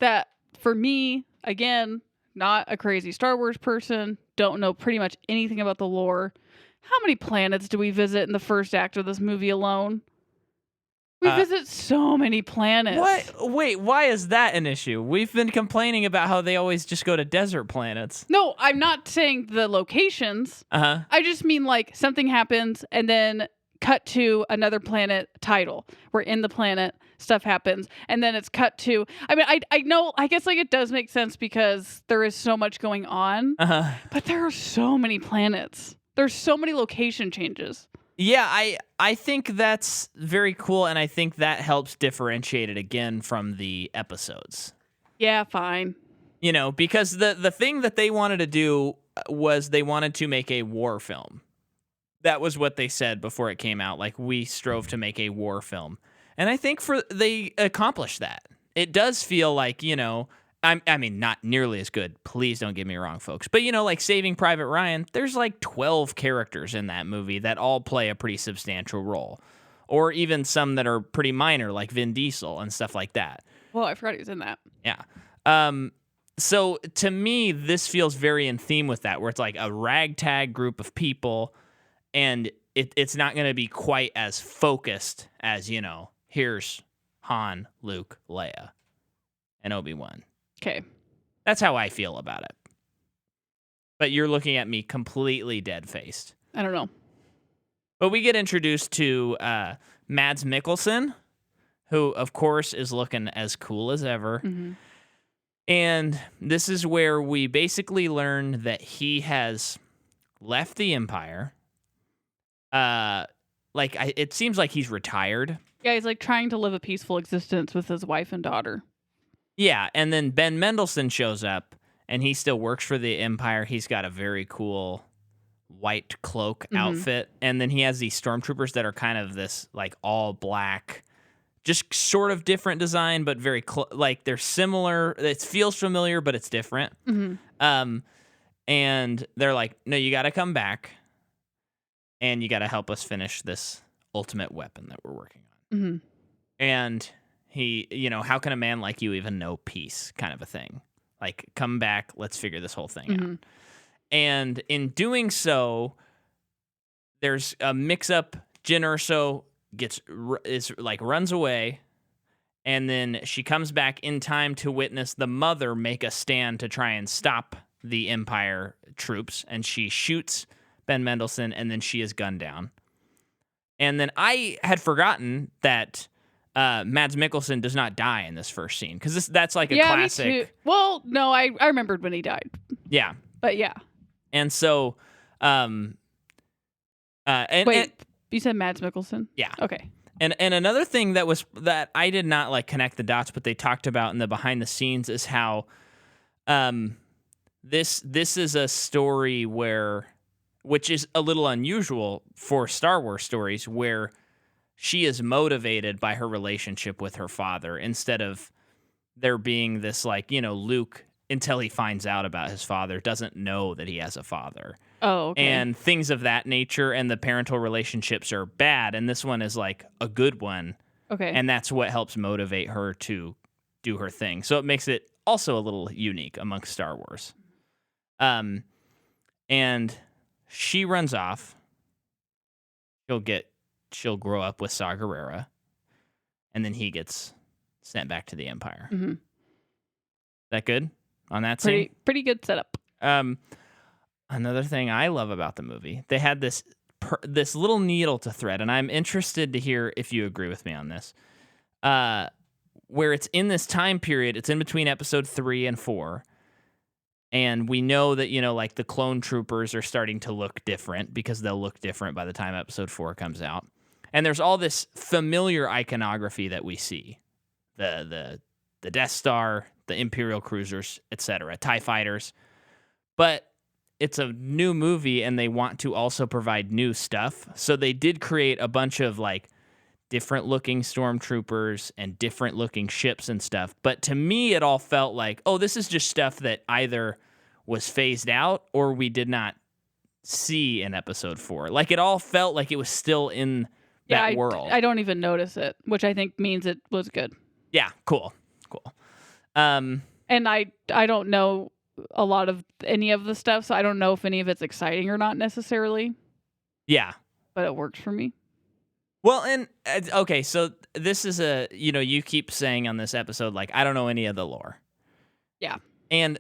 that, for me, again, not a crazy Star Wars person, don't know pretty much anything about the lore. How many planets do we visit in the first act of this movie alone? We visit so many planets. What? Wait, why is that an issue? We've been complaining about how they always just go to desert planets. No, I'm not saying the locations. I just mean like something happens and then cut to another planet title. We're in the planet, stuff happens, and then it's cut to... I mean, I know, I guess like it does make sense because there is so much going on, but there are so many planets. There's so many location changes. Yeah, I think that's very cool, and I think that helps differentiate it again from the episodes. Yeah, fine. Because the thing that they wanted to do was they wanted to make a war film. That was what they said before it came out. Like, we strove to make a war film. And I think they accomplished that. It does feel like, I mean, not nearly as good. Please don't get me wrong, folks. But, like Saving Private Ryan, there's like 12 characters in that movie that all play a pretty substantial role. Or even some that are pretty minor, like Vin Diesel and stuff like that. Well, I forgot he was in that. Yeah. So to me, this feels very in theme with that, where it's like a ragtag group of people, and it's not going to be quite as focused as, here's Han, Luke, Leia, and Obi-Wan. Okay. That's how I feel about it. But you're looking at me completely dead-faced. I don't know. But we get introduced to Mads Mikkelsen, who, of course, is looking as cool as ever. Mm-hmm. And this is where we basically learn that he has left the Empire. It seems like he's retired. Yeah, he's like trying to live a peaceful existence with his wife and daughter. Yeah, and then Ben Mendelsohn shows up, and he still works for the Empire. He's got a very cool white cloak outfit, and then he has these stormtroopers that are kind of this like all black, just sort of different design, but very like they're similar. It feels familiar, but it's different. And they're like, no, you got to come back, and you got to help us finish this ultimate weapon that we're working on. And he, how can a man like you even know peace, kind of a thing? Like, come back, let's figure this whole thing out. And in doing so, there's a mix-up. Jyn Erso runs away, And then she comes back in time to witness the mother make a stand to try and stop the Empire troops. And she shoots Ben Mendelsohn, and then she is gunned down. And then I had forgotten that Mads Mikkelsen does not die in this first scene, because that's like a classic. Me too. Well, no, I remembered when he died. Yeah. But yeah. And so, wait, you said Mads Mikkelsen? Yeah. Okay. And another thing that I did not like connect the dots, but they talked about in the behind the scenes, is how this is a story which is a little unusual for Star Wars stories, where she is motivated by her relationship with her father, instead of there being this, like, Luke, until he finds out about his father, doesn't know that he has a father. Oh, okay. And things of that nature, and the parental relationships are bad, and this one is like a good one. Okay. And that's what helps motivate her to do her thing. So it makes it also a little unique amongst Star Wars. And she runs off. She'll grow up with Saw Gerrera, and then he gets sent back to the Empire. Mm-hmm. Is that good on that scene? Pretty good setup. Another thing I love about the movie, they had this little needle to thread, and I'm interested to hear if you agree with me on this. Where it's in this time period, it's in between episode 3 and 4, and we know that, like, the clone troopers are starting to look different, because they'll look different by the time episode 4 comes out. And there's all this familiar iconography that we see. The Death Star, the Imperial cruisers, etc., TIE fighters. But it's a new movie, and they want to also provide new stuff. So they did create a bunch of, like, different looking stormtroopers and different looking ships and stuff. But to me, it all felt like, oh, this is just stuff that either was phased out or we did not see in episode 4. Like, it all felt like it was still in that world. I don't even notice it, which I think means it was good. Yeah, cool. And I don't know a lot of any of the stuff, so I don't know if any of it's exciting or not necessarily. Yeah. But it works for me. Well, and okay, so this is you keep saying on this episode, like, I don't know any of the lore. Yeah. And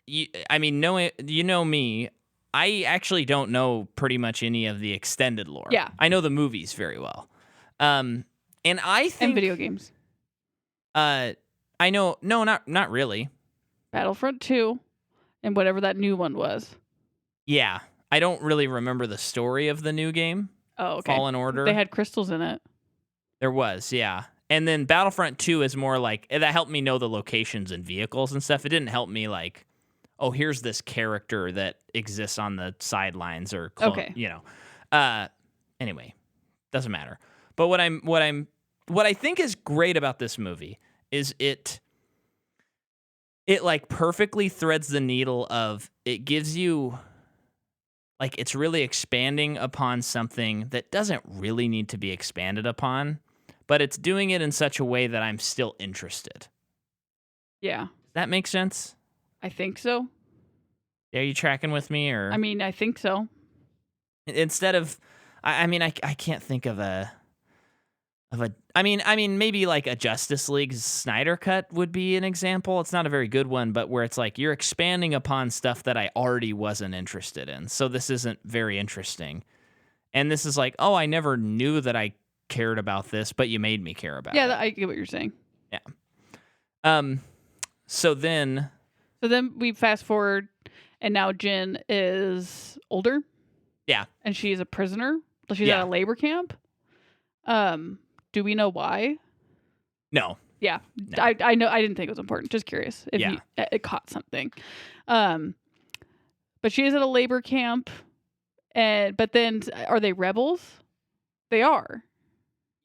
you know me, I actually don't know pretty much any of the extended lore. Yeah. I know the movies very well. And I think... And video games. I know... No, not really. Battlefront 2 and whatever that new one was. Yeah. I don't really remember the story of the new game. Oh, okay. Fallen Order. They had crystals in it. There was, yeah. And then Battlefront 2 is more like... That helped me know the locations and vehicles and stuff. It didn't help me, like... Oh, here's this character that exists on the sidelines or clone, okay. Anyway, doesn't matter. But what I think is great about this movie is it like perfectly threads the needle of, it gives you, like, it's really expanding upon something that doesn't really need to be expanded upon, but it's doing it in such a way that I'm still interested. Yeah. Does that make sense? I think so. Are you tracking with me, or? I mean, I think so. Instead of, I can't think of I mean, maybe like a Justice League's Snyder Cut would be an example. It's not a very good one, but where it's like you're expanding upon stuff that I already wasn't interested in. So this isn't very interesting. And this is like, oh, I never knew that I cared about this, but you made me care about it. Yeah, I get what you're saying. Yeah. So then we fast forward, and now Jin is older. Yeah. And she's a prisoner. She's at a labor camp. Do we know why? No. Yeah. No. I know. I didn't think it was important. Just curious if it caught something. But she is at a labor camp, but then are they rebels? They are.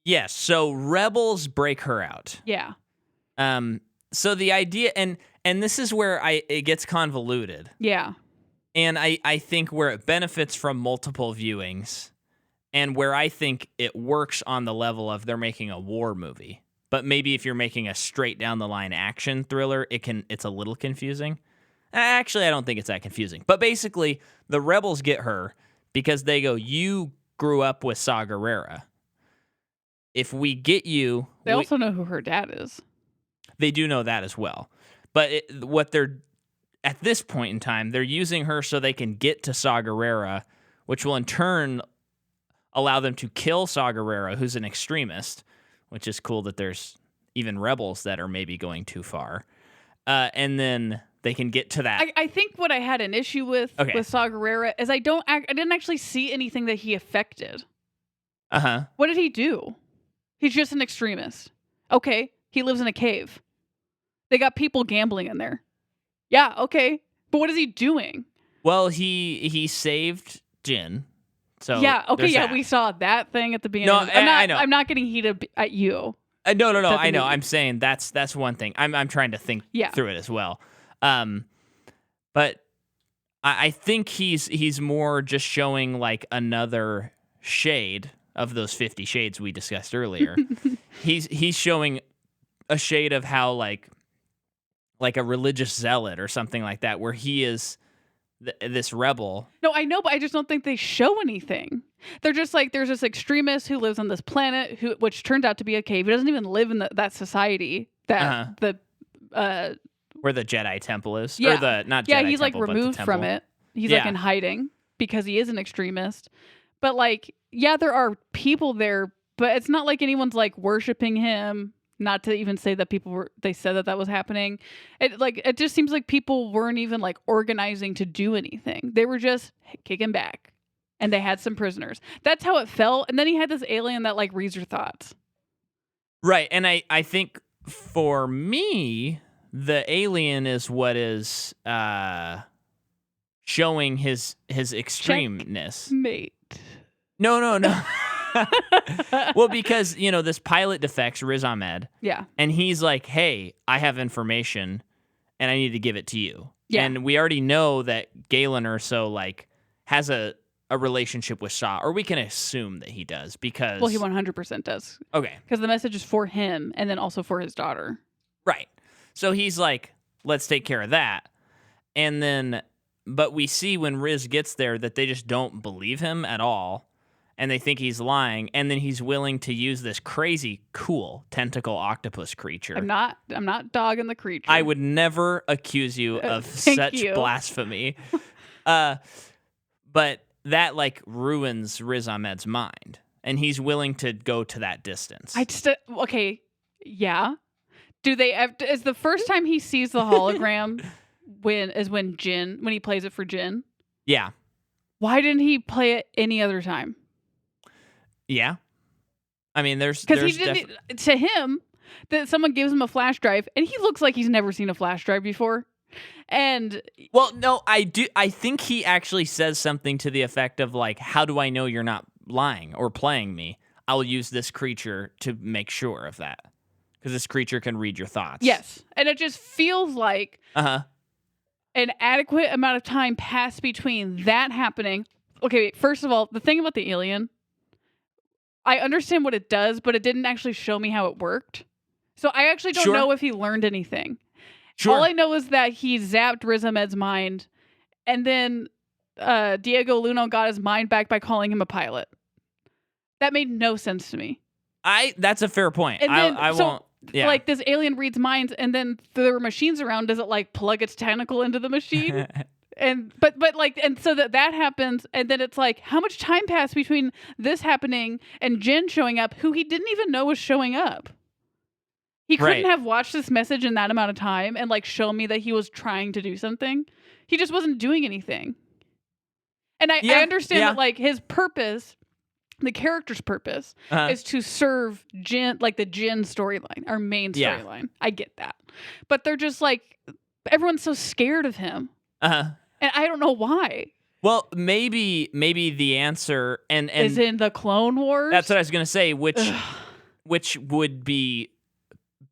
Yes. So rebels break her out. Yeah. So the idea, and this is where it gets convoluted. Yeah. And I think where it benefits from multiple viewings, and where I think it works on the level of they're making a war movie. But maybe if you're making a straight down the line action thriller, it's a little confusing. Actually, I don't think it's that confusing. But basically, the rebels get her because they go, you grew up with Saw Gerrera. if we get you, They also know who her dad is. they do know that as well. But what they're at this point in time, they're using her so they can get to Saw Gerrera, which will in turn allow them to kill Saw Gerrera, who's an extremist, which is cool that there's even rebels that are maybe going too far. And then they can get to that. I think what I had an issue with Saw Gerrera is I didn't actually see anything that he affected. Uh-huh. What did he do? He's just an extremist. Okay, he lives in a cave. They got people gambling in there. Yeah, okay. But what is he doing? Well, he saved Jin. So yeah, okay, yeah, that. We saw that thing at the beginning. No, I know. I'm not getting heated at you. No, I know. I'm saying that's one thing. I'm trying to think through it as well. But I think he's more just showing like another shade of those 50 shades we discussed earlier. he's showing a shade of how like a religious zealot or something like that, where he is this rebel. No, I know, but I just don't think they show anything. They're just like, there's this extremist who lives on this planet, which turns out to be a cave. He doesn't even live in that society that where the Jedi temple is. Yeah. Or the not Jedi yeah, he's temple, like removed from it. He's like in hiding because he is an extremist. But like, yeah, there are people there, but it's not like anyone's like worshiping him. Not to even say that they said that was happening. It just seems like people weren't even like organizing to do anything. They were just kicking back, and they had some prisoners. That's how it felt. And then he had this alien that like reads your thoughts. Right, and I think for me, the alien is what is showing his extremeness. Mate. No. Well, because, this pilot defects, Riz Ahmed. Yeah. And he's like, hey, I have information, and I need to give it to you. Yeah. And we already know that Galen Erso, like, has a relationship with Shaw, or we can assume that he does, because... Well, he 100% does. Okay. Because the message is for him, and then also for his daughter. Right. So he's like, let's take care of that. And then... But we see when Riz gets there that they just don't believe him at all. And they think he's lying, and then he's willing to use this crazy, cool tentacle octopus creature. I'm not dogging the creature. I would never accuse you of such blasphemy. But that like ruins Riz Ahmed's mind, and he's willing to go to that distance. Okay, yeah. Do they? Is the first time he sees the hologram when he plays it for Jin? Yeah. Why didn't he play it any other time? Yeah, I mean, because he didn't. To him, that someone gives him a flash drive, and he looks like he's never seen a flash drive before. And well, no, I do. I think he actually says something to the effect of like, "How do I know you're not lying or playing me? I'll use this creature to make sure of that, because this creature can read your thoughts." Yes, and it just feels like an adequate amount of time passed between that happening. Okay, first of all, the thing about the alien. I understand what it does, but it didn't actually show me how it worked. So I actually don't know if he learned anything. Sure. All I know is that he zapped Riz Ahmed's mind, and then Diego Luna got his mind back by calling him a pilot. That made no sense to me. That's a fair point. And then, I won't. Yeah. Like this alien reads minds, and then there were machines around. Does it like plug its tentacle into the machine? So that happens, and then it's like, how much time passed between this happening and Jin showing up, who he didn't even know was showing up? He couldn't have watched this message in that amount of time and like show me that he was trying to do something. He just wasn't doing anything. And I understand that like his purpose, the character's purpose, is to serve Jin, like the Jin storyline, our main storyline. I get that, but they're just like, everyone's so scared of him. And I don't know why. Well, maybe the answer and is in the Clone Wars. That's what I was gonna say, which would be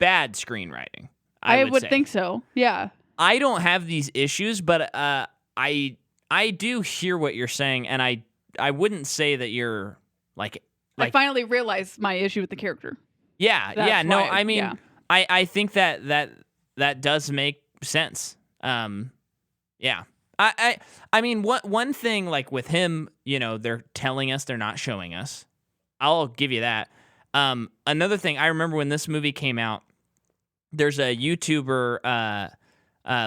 bad screenwriting. I would think so. Yeah. I don't have these issues, but I do hear what you're saying, and I wouldn't say that you're like I finally realized my issue with the character. Yeah, That's no, why, I mean, I think that does make sense. Yeah. I mean, one thing, like with him, they're telling us, they're not showing us. I'll give you that. Another thing, I remember when this movie came out, there's a YouTuber,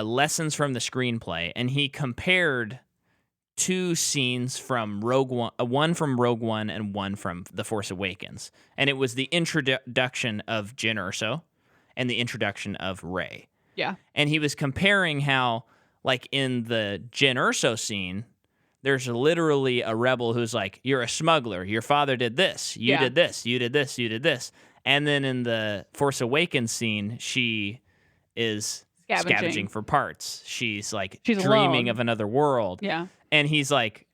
Lessons from the Screenplay, and he compared two scenes from Rogue one from Rogue One and one from The Force Awakens. And it was the introduction of Jyn Erso and the introduction of Rey. Yeah. And he was comparing how, like, in the Jyn Erso scene, there's literally a rebel who's like, you're a smuggler. Your father did this. You did this. You did this. You did this. And then in the Force Awakens scene, she is scavenging for parts. She's dreaming alone. of another world. Yeah. And he's like,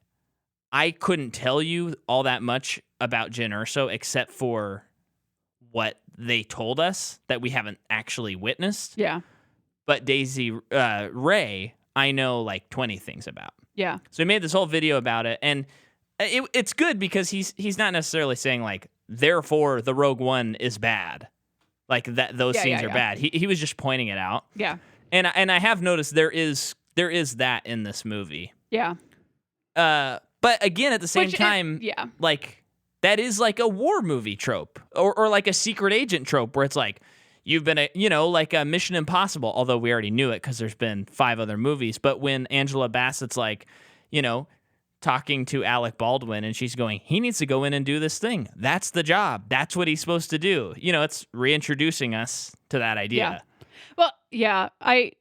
I couldn't tell you all that much about Jyn Erso except for what they told us that we haven't actually witnessed. Yeah. But Rey, I know like 20 things about. Yeah. So he made this whole video about it, and it's good because he's not necessarily saying like, therefore the Rogue One is bad, like that those scenes are bad. He was just pointing it out. Yeah. And I have noticed there is that in this movie. Yeah. But again, at the same time, like that is like a war movie trope or like a secret agent trope where it's like, you've been like a Mission Impossible, although we already knew it because there's been 5 other movies. But when Angela Bassett's like, talking to Alec Baldwin and she's going, he needs to go in and do this thing. That's the job. That's what he's supposed to do. It's reintroducing us to that idea. Yeah. Well, yeah, I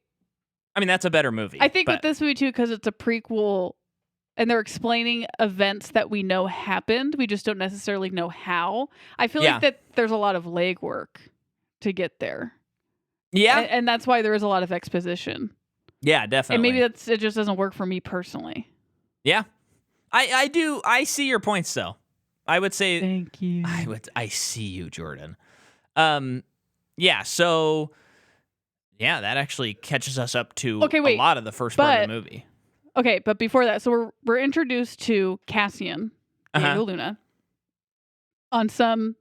mean, that's a better movie. I think with this movie too, because it's a prequel and they're explaining events that we know happened. We just don't necessarily know how. I feel like that there's a lot of legwork to get there. Yeah. And that's why there is a lot of exposition. Yeah, definitely. And maybe it just doesn't work for me personally. Yeah. I see your points though. I would say thank you. I see you, Jordan. Yeah, so that actually catches us up to a lot of the first part of the movie. Okay, but before that, so we're introduced to Cassian, Diego Luna, on some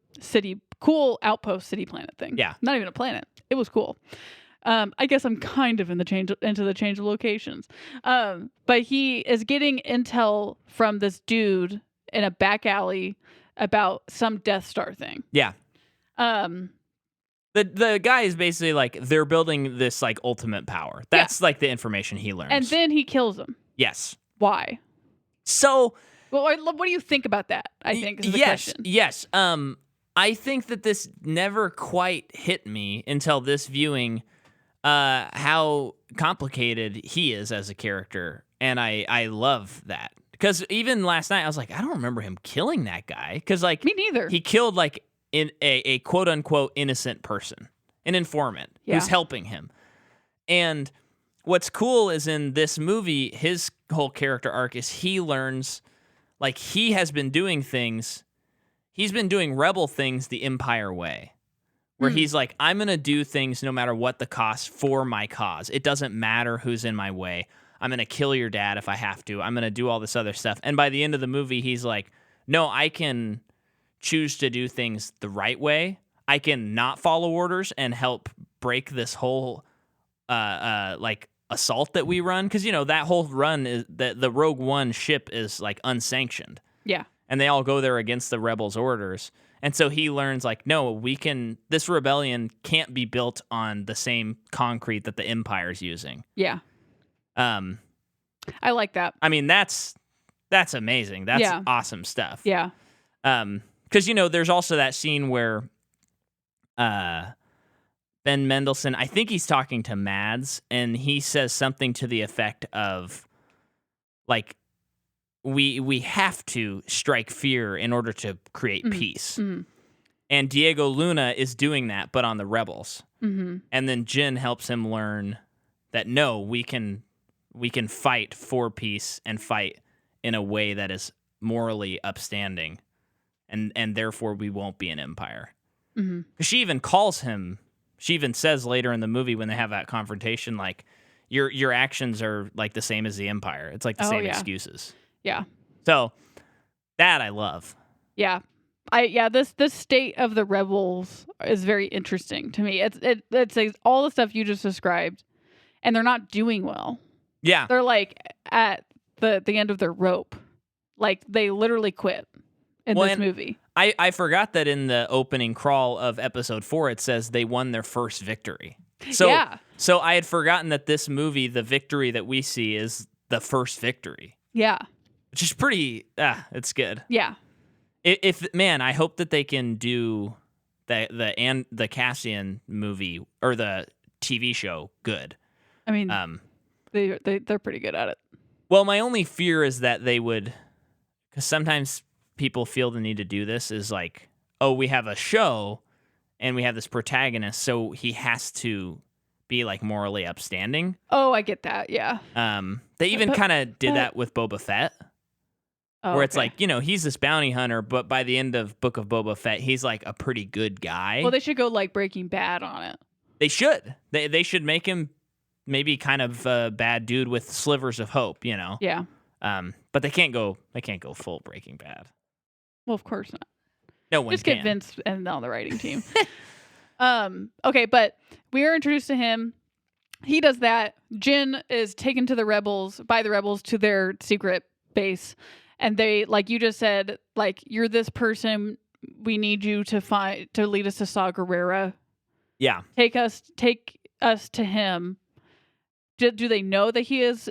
cool outpost city planet thing. Yeah. Not even a planet. It was cool. I guess I'm kind of into the change of locations. But he is getting intel from this dude in a back alley about some Death Star thing. Yeah. The guy is basically like, they're building this like ultimate power. That's like the information he learns. And then he kills him. Yes. Why? So, well, what do you think about that? I think is the question. Yes. I think that this never quite hit me until this viewing, how complicated he is as a character, and I love that because even last night I was like, I don't remember him killing that guy because like me neither. He killed like in a quote unquote innocent person, an informant who's helping him, and what's cool is in this movie, his whole character arc is he learns, like he has been doing things. He's been doing rebel things the Empire way, where he's like, I'm going to do things no matter what the cost for my cause. It doesn't matter who's in my way. I'm going to kill your dad if I have to. I'm going to do all this other stuff. And by the end of the movie, he's like, no, I can choose to do things the right way. I can not follow orders and help break this whole like assault that we run. Because, that whole run is the Rogue One ship is like unsanctioned. Yeah. And they all go there against the rebels' orders. And so he learns, like, no, this rebellion can't be built on the same concrete that the Empire's using. Yeah. I like that. I mean, that's amazing. That's awesome stuff. Yeah. Because, there's also that scene where Ben Mendelsohn, I think he's talking to Mads, and he says something to the effect of, like, we have to strike fear in order to create peace. Mm-hmm. And Diego Luna is doing that, but on the rebels. Mm-hmm. And then Jyn helps him learn that, no, we can fight for peace and fight in a way that is morally upstanding. And therefore we won't be an empire. Mm-hmm. She even calls him, she even says later in the movie when they have that confrontation, like, your actions are like the same as the Empire. It's like the same excuses. Yeah. So that I love. Yeah. This state of the rebels is very interesting to me. It's like all the stuff you just described, and they're not doing well. Yeah. They're like at the end of their rope. Like they literally quit in this movie. I forgot that in the opening crawl of episode 4, it says they won their first victory. So, Yeah. so I had forgotten that this movie, the victory that we see, is the first victory, Yeah. which is pretty. It's good. Yeah. If man, I hope that they can do the Cassian movie or the TV show good. I mean, they're pretty good at it. Well, my only fear is that they would, because sometimes people feel the need to do this, is like, oh, we have a show and we have this protagonist, so he has to be like morally upstanding. Oh, I get that. Yeah. They even But- kind of did but- that with Boba Fett, Oh, where it's okay. like, he's this bounty hunter, but by the end of Book of Boba Fett, he's like a pretty good guy. Well, they should go like Breaking Bad on it. They should. They should make him maybe kind of a bad dude with slivers of hope, Yeah. But they can't go full Breaking Bad. Well, of course not. No one Just can. get Vince and on the writing team. Okay, but we are introduced to him. He does that. Jin is taken to the rebels to their secret base, and they, like you just said, like, you're this person. We need you to lead us to Saw Gerrera. Yeah. Take us to him. Do they know that he is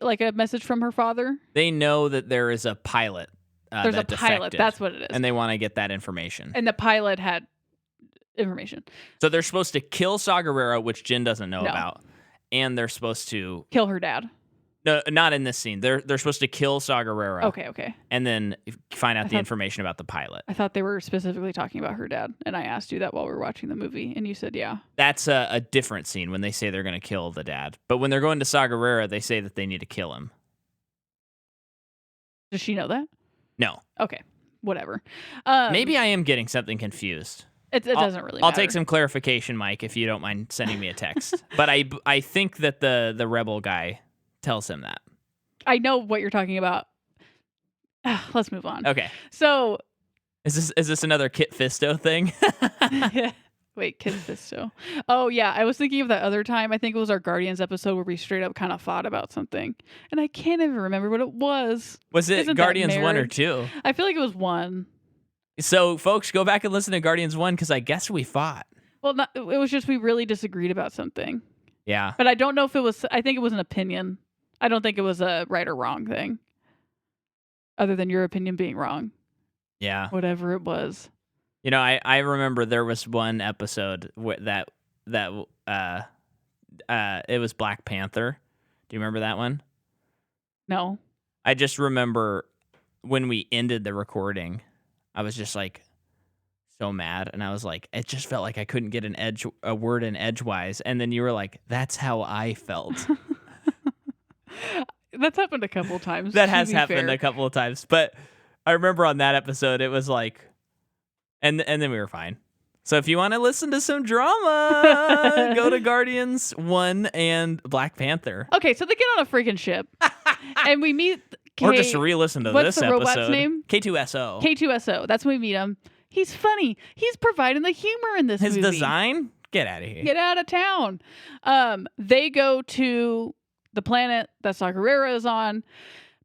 like a message from her father? They know that there is a pilot. There's a that pilot. defected, That's what it is. and they want to get that information. And the pilot had information. So they're supposed to kill Saw Gerrera, which Jin doesn't know No. about, and they're supposed to Kill her dad. no, not in this scene. They're supposed to kill Saw Gerrera. Okay. And then find out the thought- information about the pilot. I thought they were specifically talking about her dad, and I asked you that while we were watching the movie, and you said yeah. That's a different scene when they say they're going to kill the dad. But when they're going to Saw Gerrera, they say that they need to kill him. Does she know that? No. Okay, whatever. Maybe I am getting something confused. it doesn't really matter. I'll take some clarification, Mike, if you don't mind sending me a text. But I think that the rebel guy tells him that. I know what you're talking about. Let's move on. Okay. So, Is this another Kit Fisto thing? wait, Kid Fisto. Oh yeah, I was thinking of that other time. I think it was our Guardians episode where we straight up kind of fought about something, and I can't even remember what it was. Was it Isn't that Guardians 1 or nerd? 2? I feel like it was one. So, folks, go back and listen to Guardians 1 because I guess we fought. Well, it was just we really disagreed about something, Yeah. but I don't know if it was. I think it was an opinion. I don't think it was a right or wrong thing, other than your opinion being wrong. Yeah. Whatever it was. I remember there was one episode that it was Black Panther. Do you remember that one? No. I just remember when we ended the recording, I was just like so mad, and I was like, it just felt like I couldn't get a word in edgewise, and then you were like, that's how I felt. That's happened a couple times. That to has be happened fair. a couple of times, but I remember on that episode it was like, and then we were fine. So if you want to listen to some drama, go to Guardians 1 and Black Panther, Okay, so they get on a freaking ship, and we meet. or just re-listen to what's this the episode. robot's name? K2SO. K2SO. That's when we meet him. He's funny. He's providing the humor in this His movie. design? Get out of here. Get out of town. They go to the planet that Saw Gerrera is on,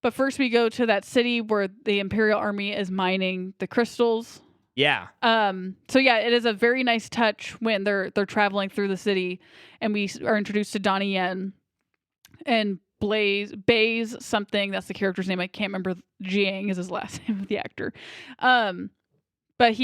but first we go to that city where the Imperial Army is mining the crystals. Yeah. So yeah, it is a very nice touch when they're traveling through the city, and we are introduced to Donnie Yen and Baze something. That's the character's name. I can't remember. Jiang is his last name of the actor. But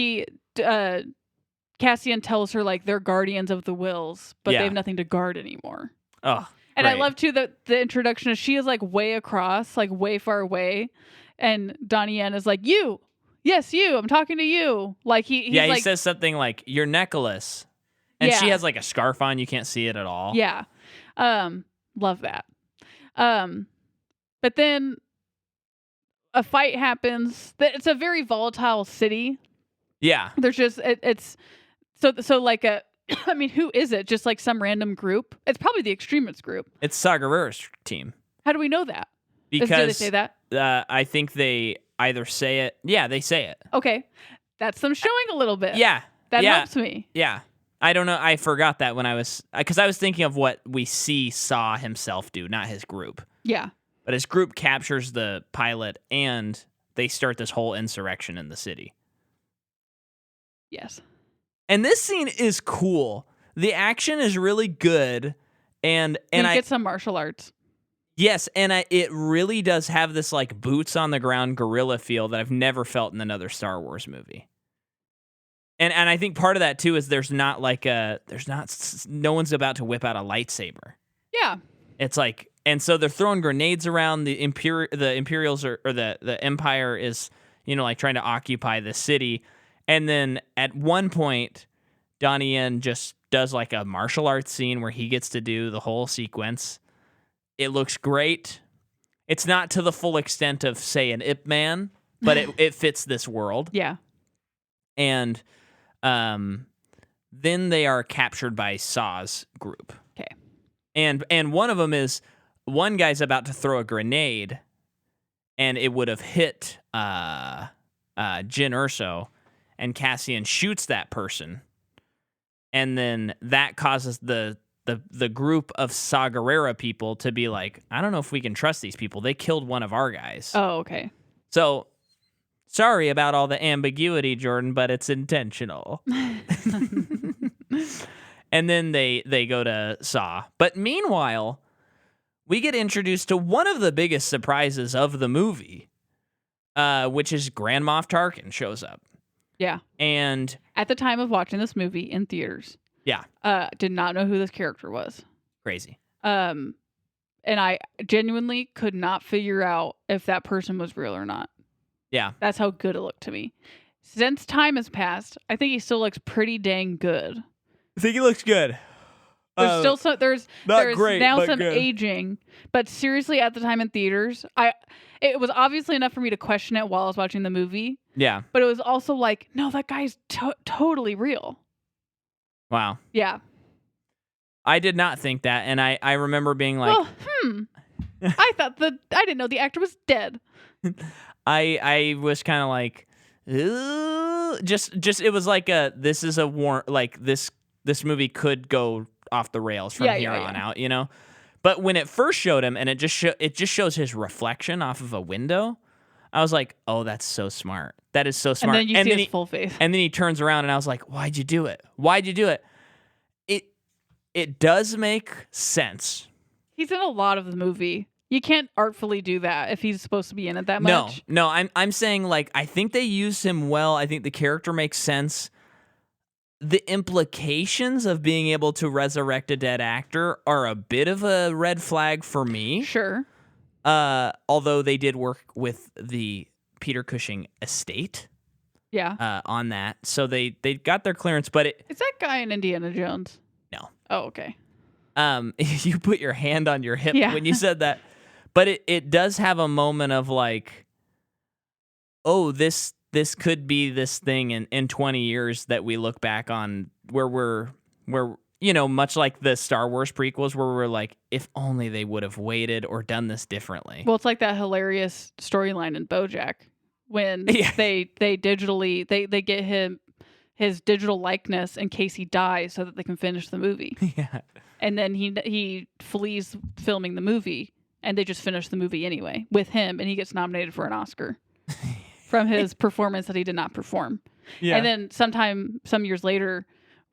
Cassian tells her like they're guardians of the wills, but Yeah. they have nothing to guard anymore. Oh. And I great. love too that the introduction is she is like way across, like way far away, and Donnie Yen is like, "You, yes, you. I'm talking to you." Like he's he like, says something like your necklace, and she Yeah. has like a scarf on. You can't see it at all. yeah, love that. But then a fight happens. It's a very volatile city. Yeah. There's just it's so like a. I mean, who is it? Just like some random group? It's probably the extremist group. It's Saw Gerrera's team How do we know that? because Do they say that? I think they either say it. Yeah, they say it. Okay, that's them showing a little bit. Yeah. that yeah. helps me. Yeah. I don't know. I forgot that when I was because I was thinking of what we see Saw himself do, not his group. Yeah. But his group captures the pilot, and they start this whole insurrection in the city. Yes. And this scene is cool. The action is really good. And We get some martial arts. yes, and it really does have this like boots on the ground guerrilla feel that I've never felt in another Star Wars movie. And I think part of that too is no one's about to whip out a lightsaber. Yeah. It's like, and so they're throwing grenades around. The Imperials or the Empire is, like trying to occupy the city. And then at one point, Donnie Yen just does like a martial arts scene where he gets to do the whole sequence. It looks great. It's not to the full extent of, say, an Ip Man, but it fits this world. Yeah. And then they are captured by Saw's group. Okay. And one of them is, one guy's about to throw a grenade, and it would have hit Jyn Erso, and Cassian shoots that person. And then that causes the group of Saw Gerrera people to be like, I don't know if we can trust these people. They killed one of our guys. Oh, okay. So, sorry about all the ambiguity, Jordan, but it's intentional. And then they go to Saw. But meanwhile, we get introduced to one of the biggest surprises of the movie, which is Grand Moff Tarkin shows up. Yeah. And at the time of watching this movie in theaters, yeah, did not know who this character was. Crazy. And I genuinely could not figure out if that person was real or not. Yeah. That's how good it looked to me. Since time has passed, I think he still looks pretty dang good. I think he looks good. There's still some there's great, now some good. aging, but seriously, at the time in theaters, it was obviously enough for me to question it while I was watching the movie. Yeah. But it was also like, no, that guy's totally real. Wow. Yeah. I did not think that, and I remember being like, well, I didn't know the actor was dead. I was kind of like, just it was like this is a war, like this movie could go off the rails from here on out, But when it first showed him, and it just shows his reflection off of a window, I was like, oh, that's so smart. That is so smart. And then you see his full face. And then he turns around, and I was like, why'd you do it? Why'd you do it? It does make sense. He's in a lot of the movie. You can't artfully do that if he's supposed to be in it that much. No, I'm saying, like, I think they used him well. I think the character makes sense. The implications of being able to resurrect a dead actor are a bit of a red flag for me. Sure. Although they did work with the Peter Cushing estate. Yeah. On that. So they got their clearance, but Is that guy in Indiana Jones? No. Oh, okay. You put your hand on your hip Yeah. when you said that. But it does have a moment of like, oh, this could be this thing in 20 years that we look back on where much like the Star Wars prequels, where we're like, if only they would have waited or done this differently. Well, it's like that hilarious storyline in BoJack when Yeah. they digitally they get his digital likeness in case he dies so that they can finish the movie. Yeah. And then he flees filming the movie, and they just finish the movie anyway with him, and he gets nominated for an Oscar from his performance that he did not perform. Yeah. And then some years later,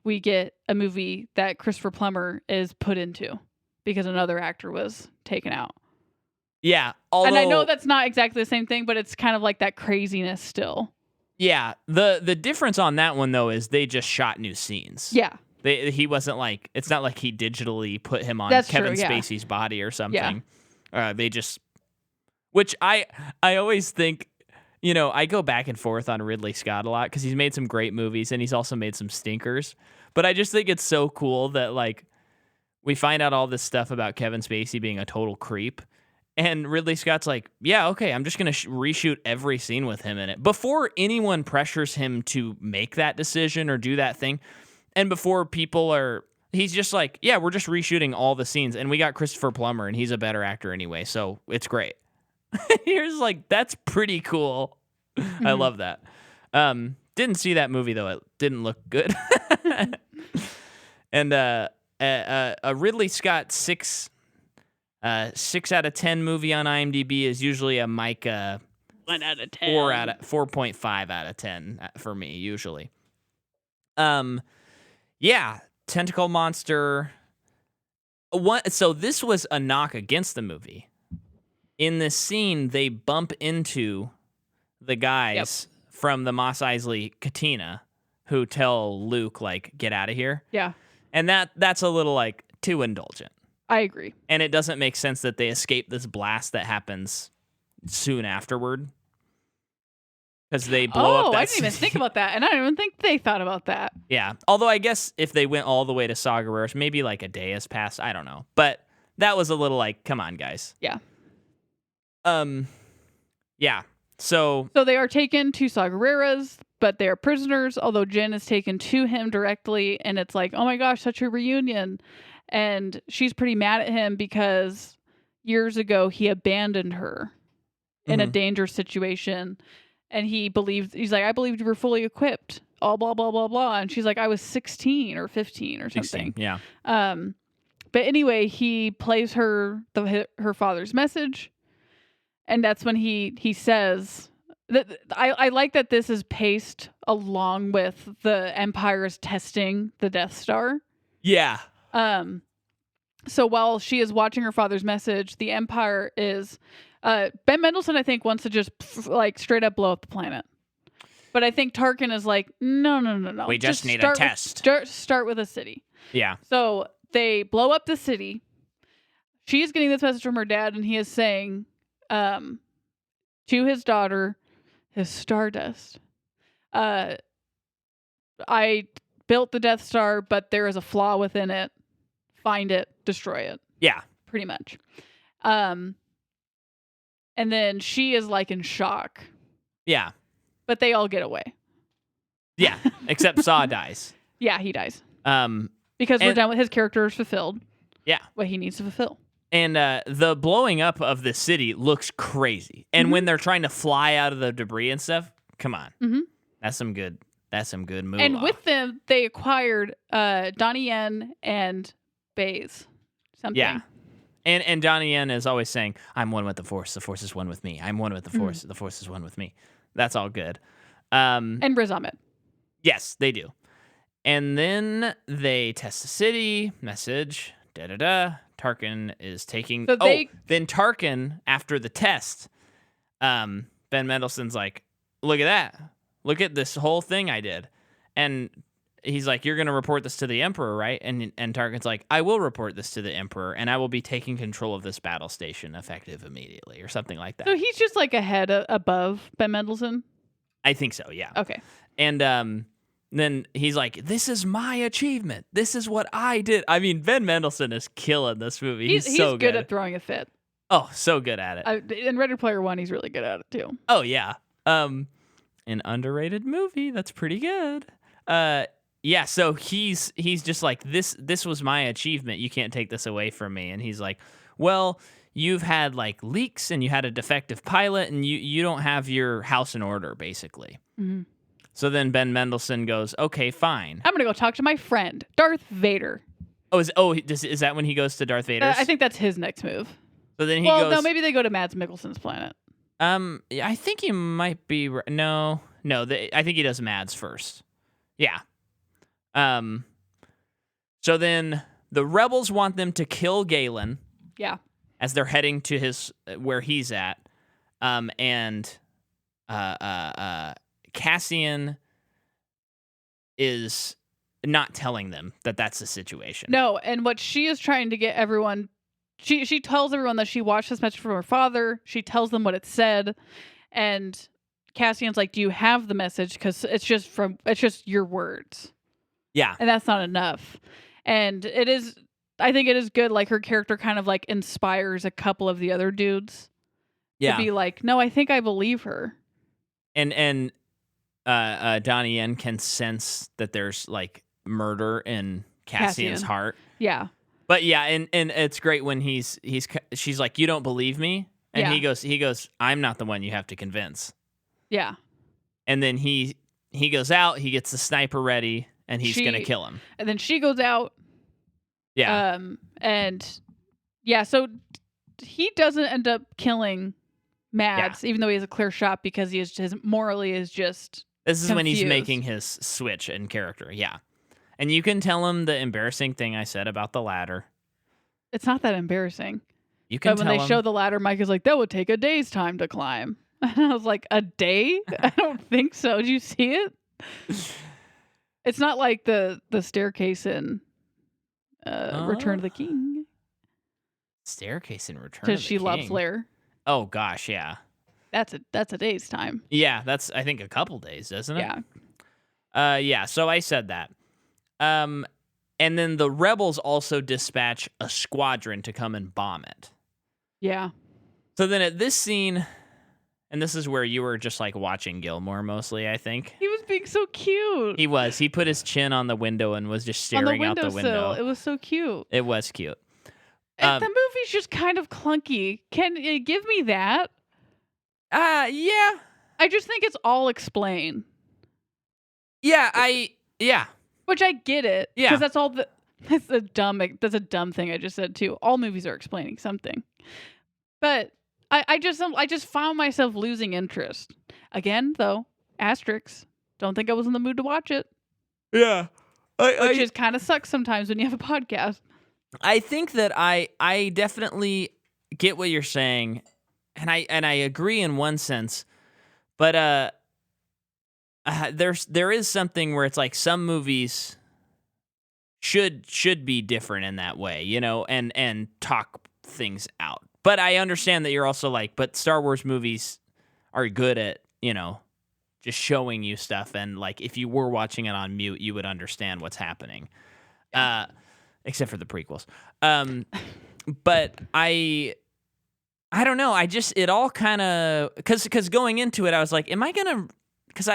we get a movie that Christopher Plummer is put into because another actor was taken out. Yeah. Although, and I know that's not exactly the same thing, but it's kind of like that craziness still. Yeah. The difference on that one, though, is they just shot new scenes. Yeah. He wasn't like, it's not like he digitally put him on That's Kevin true, yeah. Spacey's body or something. Yeah. They just, which I always think, I go back and forth on Ridley Scott a lot because he's made some great movies and he's also made some stinkers. But I just think it's so cool that, like, we find out all this stuff about Kevin Spacey being a total creep. And Ridley Scott's like, yeah, okay, I'm just going to reshoot every scene with him in it. Before anyone pressures him to make that decision or do that thing, and before he's just like, yeah, we're just reshooting all the scenes. And we got Christopher Plummer, and he's a better actor anyway, so it's great. Here's like, that's pretty cool. Mm-hmm. I love that. Didn't see that movie, though. It didn't look good. And a Ridley Scott 6 out of 10 movie on IMDb is usually a Micah 1 out of 10. 4.5 out of 10 for me, usually. Yeah, tentacle monster. So this was a knock against the movie. In this scene, they bump into the guys from the Mos Eisley Katina who tell Luke, like, get out of here. Yeah. And that's a little, like, too indulgent. I agree. And it doesn't make sense that they escape this blast that happens soon afterward. Because they blow up that I didn't even think about that. And I don't even think they thought about that. Yeah. Although I guess if they went all the way to Saw Gerrera, maybe like a day has passed. I don't know. But that was a little like, come on, guys. Yeah. Yeah. So they are taken to Saw Gerrera's, but they are prisoners, although Jen is taken to him directly. And it's like, oh my gosh, such a reunion. And she's pretty mad at him because years ago he abandoned her in a dangerous situation. And he's like, I believed you were fully equipped. All blah, blah, blah, blah. And she's like, I was 16 or 15 or something. 16, yeah. But anyway, he plays her her father's message. And that's when he says that I like that this is paced along with the Empire's testing the Death Star. Yeah. So while she is watching her father's message, the Empire is Ben Mendelsohn, I think, wants to just like straight up blow up the planet. But I think Tarkin is like, no. We just need a test. Start with a city. Yeah. So they blow up the city. She is getting this message from her dad, and he is saying to his daughter, his Stardust, I built the Death Star, but there is a flaw within it. Find it, destroy it. Yeah. Pretty much. And then she is like in shock. Yeah. But they all get away. Yeah. Except Saw dies. Yeah, he dies. Because we're done with his character is fulfilled. Yeah. What he needs to fulfill. And the blowing up of the city looks crazy. And when they're trying to fly out of the debris and stuff, come on. Mm-hmm. That's some good moolah. And with them, they acquired Donnie Yen and Baze. Something. Yeah. And Donnie Yen is always saying, I'm one with the Force is one with me. I'm one with the Force is one with me. That's all good. And Riz Ahmed. Yes, they do. And then they test the city, message, da-da-da. Tarkin is taking... then Tarkin, after the test, Ben Mendelsohn's like, look at that. Look at this whole thing I did. And he's like, you're going to report this to the Emperor, right? And Tarkin's like, I will report this to the Emperor, and I will be taking control of this battle station effective immediately, or something like that. So he's just like above Ben Mendelsohn? I think so, yeah. Okay. And then he's like, this is my achievement. This is what I did. I mean, Ben Mendelsohn is killing this movie. He's so good at throwing a fit. Oh, so good at it. In Ready Player One, he's really good at it, too. Oh, yeah. An underrated movie. That's pretty good. Yeah, so he's just like, this was my achievement. You can't take this away from me. And he's like, well, you've had like leaks and you had a defective pilot and you don't have your house in order, basically. Mm-hmm. So then Ben Mendelsohn goes, okay, fine. I'm going to go talk to my friend, Darth Vader. Is that when he goes to Darth Vader's? I think that's his next move. So then he goes... no, maybe they go to Mads Mikkelsen's planet. I think he might be... No, I think he does Mads first. Yeah. So then the rebels want them to kill Galen. Yeah. As they're heading to where he's at. And Cassian is not telling them that that's the situation. No, and what she is trying to get everyone... She tells everyone that she watched this message from her father. She tells them what it said. And Cassian's like, do you have the message? Because it's just your words. Yeah. And that's not enough. And I think it is good. Like her character kind of like inspires a couple of the other dudes. Yeah. To be like, no, I think I believe her. And Donnie Yen can sense that there's like murder in Cassian's heart. Yeah. But yeah, and it's great when she's like, you don't believe me? And he goes, I'm not the one you have to convince. Yeah. And then he goes out, he gets the sniper ready, and he's going to kill him. And then she goes out. Yeah. And yeah, so he doesn't end up killing Mads, even though he has a clear shot because he is just morally is just This is when he's confused. making his switch in character. Yeah. And you can tell him the embarrassing thing I said about the ladder. It's not that embarrassing. You can But when tell they him. show the ladder, Mike is like, that would take a day's time to climb. And I was like, a day? I don't think so. Did you see it? It's not like the staircase in Return of the King. Staircase in Return of Because the she King. loves Lair. Oh, gosh, yeah. That's a day's time. Yeah, that's, I think, a couple days, doesn't it? Yeah. Yeah, so I said that. And then the rebels also dispatch a squadron to come and bomb it. Yeah. So then at this scene, and this is where you were just like watching Gilmore mostly, I think. He was being so cute. He was. He put his chin on the window and was just staring out the window. It was so cute. It was cute. And the movie's just kind of clunky. Can you give me that? Yeah. I just think it's all explained. Yeah, yeah. Which I get it. Yeah. Because that's a dumb thing I just said too. All movies are explaining something. But I just found myself losing interest. Again, though, asterisks. Don't think I was in the mood to watch it. Yeah. Which is kind of sucks sometimes when you have a podcast. I think that I definitely get what you're saying, and I agree in one sense, but there is something where it's like some movies should be different in that way, you know, and talk things out. But I understand that you're also like, but Star Wars movies are good at, you know, just showing you stuff, and like if you were watching it on mute, you would understand what's happening. Except for the prequels. But I don't know. It all kind of, because going into it, I was like, am I going to, because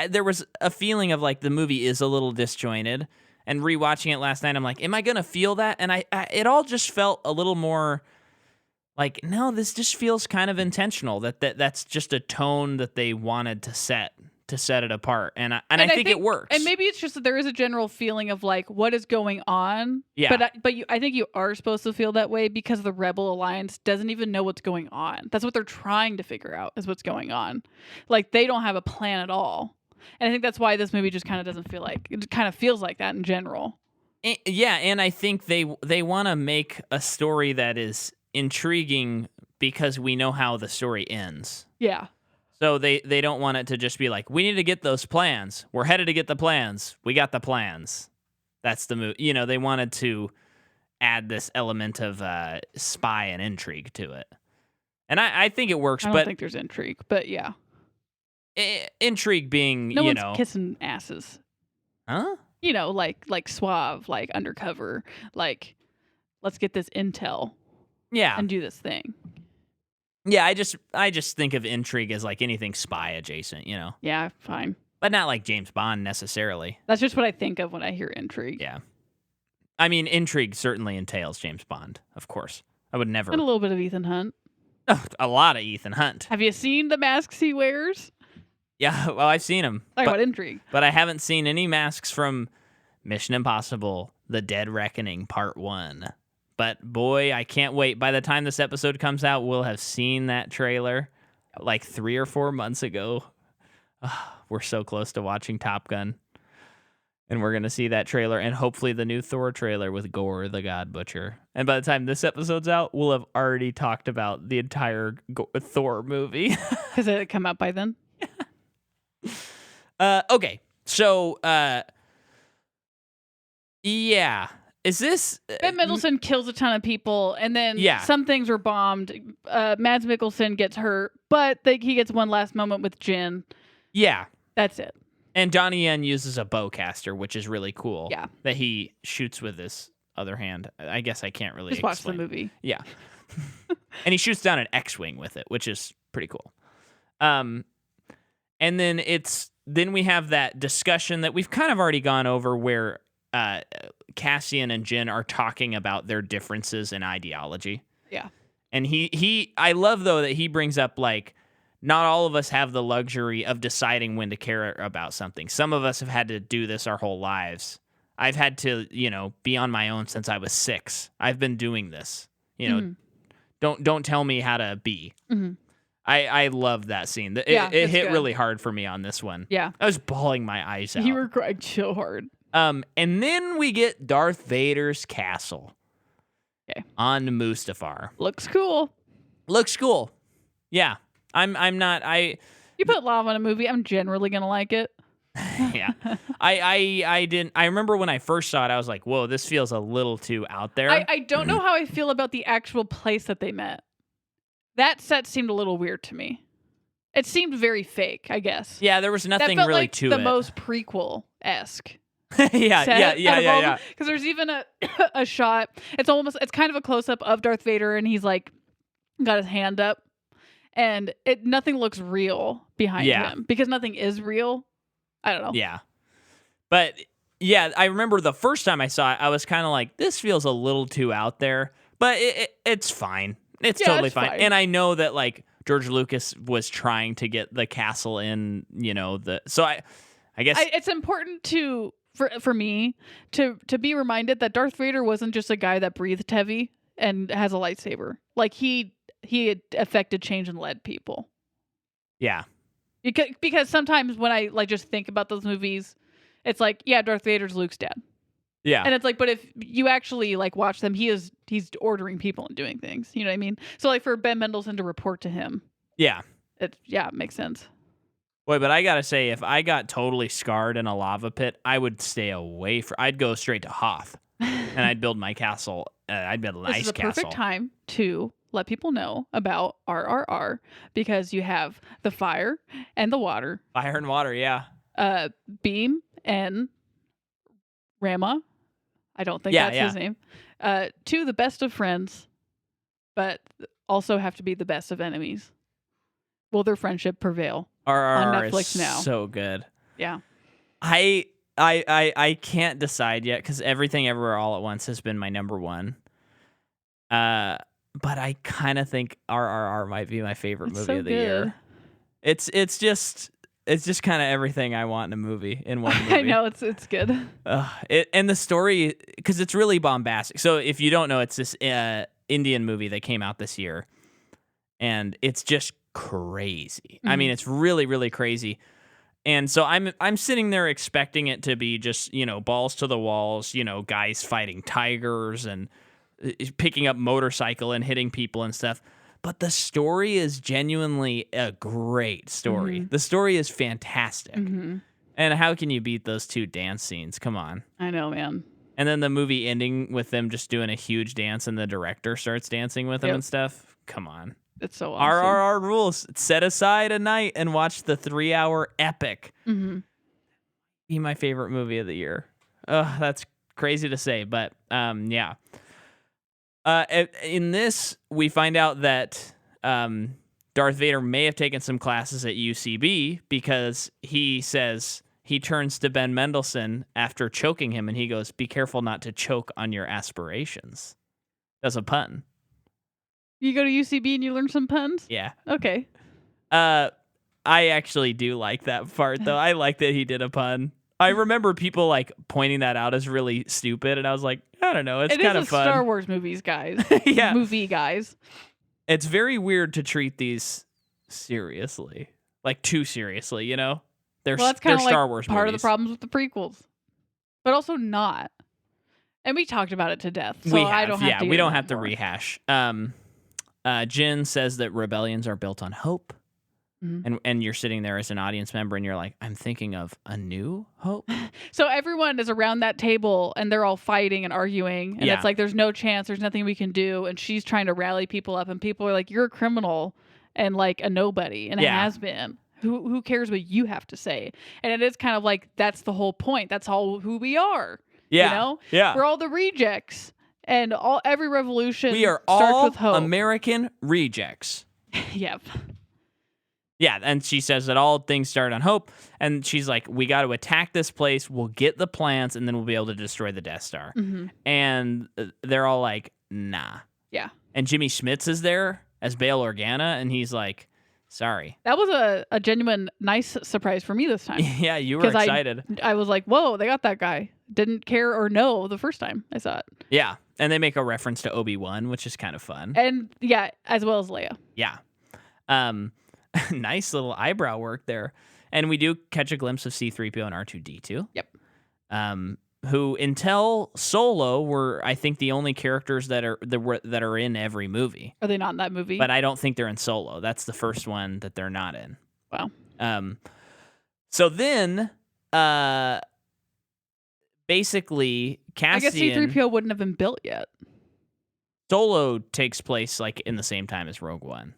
there was a feeling of like the movie is a little disjointed, and rewatching it last night, I'm like, am I going to feel that? And it all just felt a little more like, no, this just feels kind of intentional, that's just a tone that they wanted to set it apart, and I think it works. And maybe it's just that there is a general feeling of like what is going on. Yeah. But I think you are supposed to feel that way because the Rebel Alliance doesn't even know what's going on. That's what they're trying to figure out, is what's going on. Like they don't have a plan at all. And I think that's why this movie just kind of doesn't feel like, it kind of feels like that in general. Yeah, and I think they want to make a story that is intriguing because we know how the story ends. Yeah. So they don't want it to just be like, we need to get those plans. We're headed to get the plans. We got the plans. That's the move. You know, they wanted to add this element of spy and intrigue to it. And I think it works. I don't think there's intrigue, but yeah. Intrigue being, no one's kissing asses. Huh? You know, like suave, like undercover, like let's get this intel. Yeah. And do this thing. Yeah, I just think of intrigue as like anything spy adjacent, you know. Yeah, fine. But not like James Bond necessarily. That's just what I think of when I hear intrigue. Yeah. I mean, intrigue certainly entails James Bond, of course. I would never. And a little bit of Ethan Hunt. Oh, a lot of Ethan Hunt. Have you seen the masks he wears? Yeah, well, I've seen him. Talk about intrigue. But I haven't seen any masks from Mission Impossible: The Dead Reckoning Part 1. But boy, I can't wait. By the time this episode comes out, we'll have seen that trailer like 3 or 4 months ago. We're so close to watching Top Gun. And we're going to see that trailer and hopefully the new Thor trailer with Gore the God Butcher. And by the time this episode's out, we'll have already talked about the entire Thor movie. Has it come out by then? Okay. So, yeah. Is this... Ben Mendelsohn kills a ton of people, and then some things were bombed. Mads Mikkelsen gets hurt, but he gets one last moment with Jin. Yeah. That's it. And Donnie Yen uses a bowcaster, which is really cool. Yeah. That he shoots with his other hand. I guess I can't really Just watch the movie. Yeah. And he shoots down an X-Wing with it, which is pretty cool. And then we have that discussion that we've kind of already gone over where Cassian and Jin are talking about their differences in ideology. Yeah. And I love though that he brings up like, not all of us have the luxury of deciding when to care about something. Some of us have had to do this our whole lives. I've had to, be on my own since I was 6. I've been doing this. Don't tell me how to be. Mm-hmm. I love that scene. It it's hit good. really hard for me on this one. Yeah. I was bawling my eyes out. You were crying so hard. And then we get Darth Vader's castle. Okay. On Mustafar. Looks cool. Looks cool. Yeah. I'm not You put lava in a movie, I'm generally gonna like it. yeah. I didn't I remember when I first saw it, I was like, whoa, this feels a little too out there. I don't know how I feel about the actual place that they met. That set seemed a little weird to me. It seemed very fake, I guess. Yeah, there was nothing that felt really like to the it. most prequel-esque. yeah. Because there's even a shot. It's kind of a close-up of Darth Vader, and he's like got his hand up, and nothing looks real behind him because nothing is real. I don't know. Yeah. But yeah, I remember the first time I saw it, I was kind of like, this feels a little too out there, but it's fine. It's totally fine. And I know that like George Lucas was trying to get the castle in, so I guess it's important for me to be reminded that Darth Vader wasn't just a guy that breathed heavy and has a lightsaber. Like he had affected change and led people. Yeah. Because sometimes when I like just think about those movies, it's like, yeah, Darth Vader's Luke's dad. Yeah. And it's like, but if you actually like watch them, he's ordering people and doing things. You know what I mean? So like for Ben Mendelsohn to report to him. Yeah. It makes sense. Boy, but I gotta say, if I got totally scarred in a lava pit, I would stay away I'd go straight to Hoth, and I'd build my castle. I'd build a nice castle. This is a perfect time to let people know about RRR because you have the fire and the water. Fire and water, yeah. Beam and Rama. I don't think that's his name. Two, the best of friends, but also have to be the best of enemies. Will their friendship prevail? RRR on Netflix is now. So good. Yeah. I can't decide yet because Everything Everywhere All at Once has been my number one. But I kind of think RRR might be my favorite movie of the year. It's just kind of everything I want in a movie in one movie. I know it's good. And the story, because it's really bombastic. So if you don't know, it's this Indian movie that came out this year, and it's just crazy. I mean, it's really, really crazy. And so I'm sitting there expecting it to be just, balls to the walls, guys fighting tigers and picking up motorcycle and hitting people and stuff. But the story is genuinely a great story. The story is fantastic. And how can you beat those two dance scenes? Come on. I know, man. And then the movie ending with them just doing a huge dance and the director starts dancing with them and stuff. Come on. It's so awesome. RRR rules. Set aside a night and watch the 3-hour epic. Be my favorite movie of the year. That's crazy to say, but yeah. In this, we find out that Darth Vader may have taken some classes at UCB because he says he turns to Ben Mendelsohn after choking him and he goes, "Be careful not to choke on your aspirations." That's a pun. You go to UCB and you learn some puns? Yeah. Okay. I actually do like that part, though. I like that he did a pun. I remember people like pointing that out as really stupid, and I was like, I don't know, it's kind of fun. Star Wars movies, guys. Yeah. Movie guys. It's very weird to treat these seriously, like too seriously, They're That's kind of Star Wars part movies. of the problems with the prequels, but also not. And we talked about it to death, so I don't have to. We don't have to rehash. Jin says that rebellions are built on hope. And you're sitting there as an audience member and you're like, I'm thinking of a new hope. So everyone is around that table and they're all fighting and arguing. And it's like, there's no chance. There's nothing we can do. And she's trying to rally people up. And people are like, you're a criminal and like a nobody and a has been. Who cares what you have to say? And it is kind of like, that's the whole point. That's all who we are. Yeah. Yeah. We're all the rejects. And every revolution we are starts all with hope. American rejects. Yep. Yeah, and she says that all things start on hope, and she's like, we got to attack this place, we'll get the plans, and then we'll be able to destroy the Death Star. And they're all like, nah. Yeah. And Jimmy Schmitz is there as Bail Organa, and he's like, sorry. That was a genuine nice surprise for me this time. Yeah, you were excited. I was like, whoa, they got that guy. Didn't care or know the first time I saw it. Yeah, and they make a reference to Obi-Wan, which is kind of fun. And yeah, as well as Leia. Yeah. Nice little eyebrow work there. And we do catch a glimpse of C-3PO and R2-D2. Yep. Who until Solo were, I think, the only characters that are in every movie. Are they not in that movie? But I don't think they're in Solo. That's the first one that they're not in. Wow. So then, basically, Cassian... I guess C-3PO wouldn't have been built yet. Solo takes place like in the same time as Rogue One.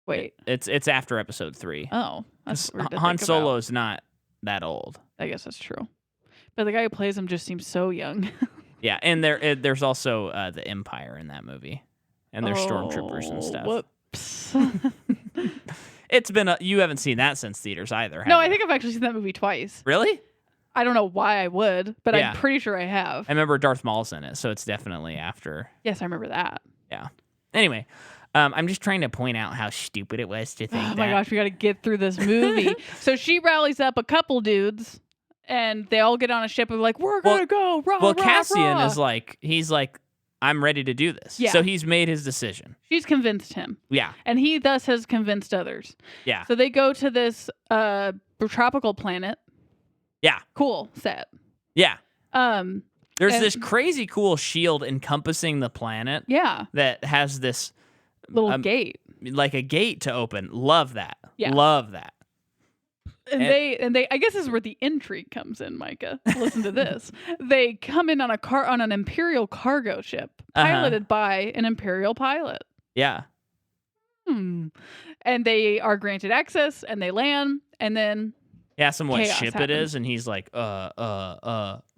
Wait. It's after Episode 3. Oh. That's weird to Han think Solo's not that old. I guess that's true. But the guy who plays him just seems so young. Yeah, and there's also the Empire in that movie. And there's stormtroopers and stuff. Whoops. It's been you haven't seen that since theaters either, have No, you? I think I've actually seen that movie twice. Really? I don't know why I would, but Yeah. I'm pretty sure I have. I remember Darth Maul's in it, so it's definitely after. Yes, I remember that. Yeah. Anyway, I'm just trying to point out how stupid it was to think Oh that. my gosh, we got to get through this movie. So she rallies up a couple dudes, and they all get on a ship and like, we're gonna go. Rah, Well, rah, Cassian rah. is like, he's like, I'm ready to do this. Yeah. So he's made his decision. She's convinced him, Yeah. and he thus has convinced others. Yeah. So they go to this tropical planet. Yeah. Cool set. Yeah. There's and- this crazy cool shield encompassing the planet Yeah, that has this little gate. like a gate to open. Love that. Yeah. Love that. And they I guess this is where the intrigue comes in, Micah. Listen to this. They come in on an Imperial cargo ship piloted by an Imperial pilot. Yeah. And they are granted access and they land and then He asks him what chaos ship it happens. is, and he's like,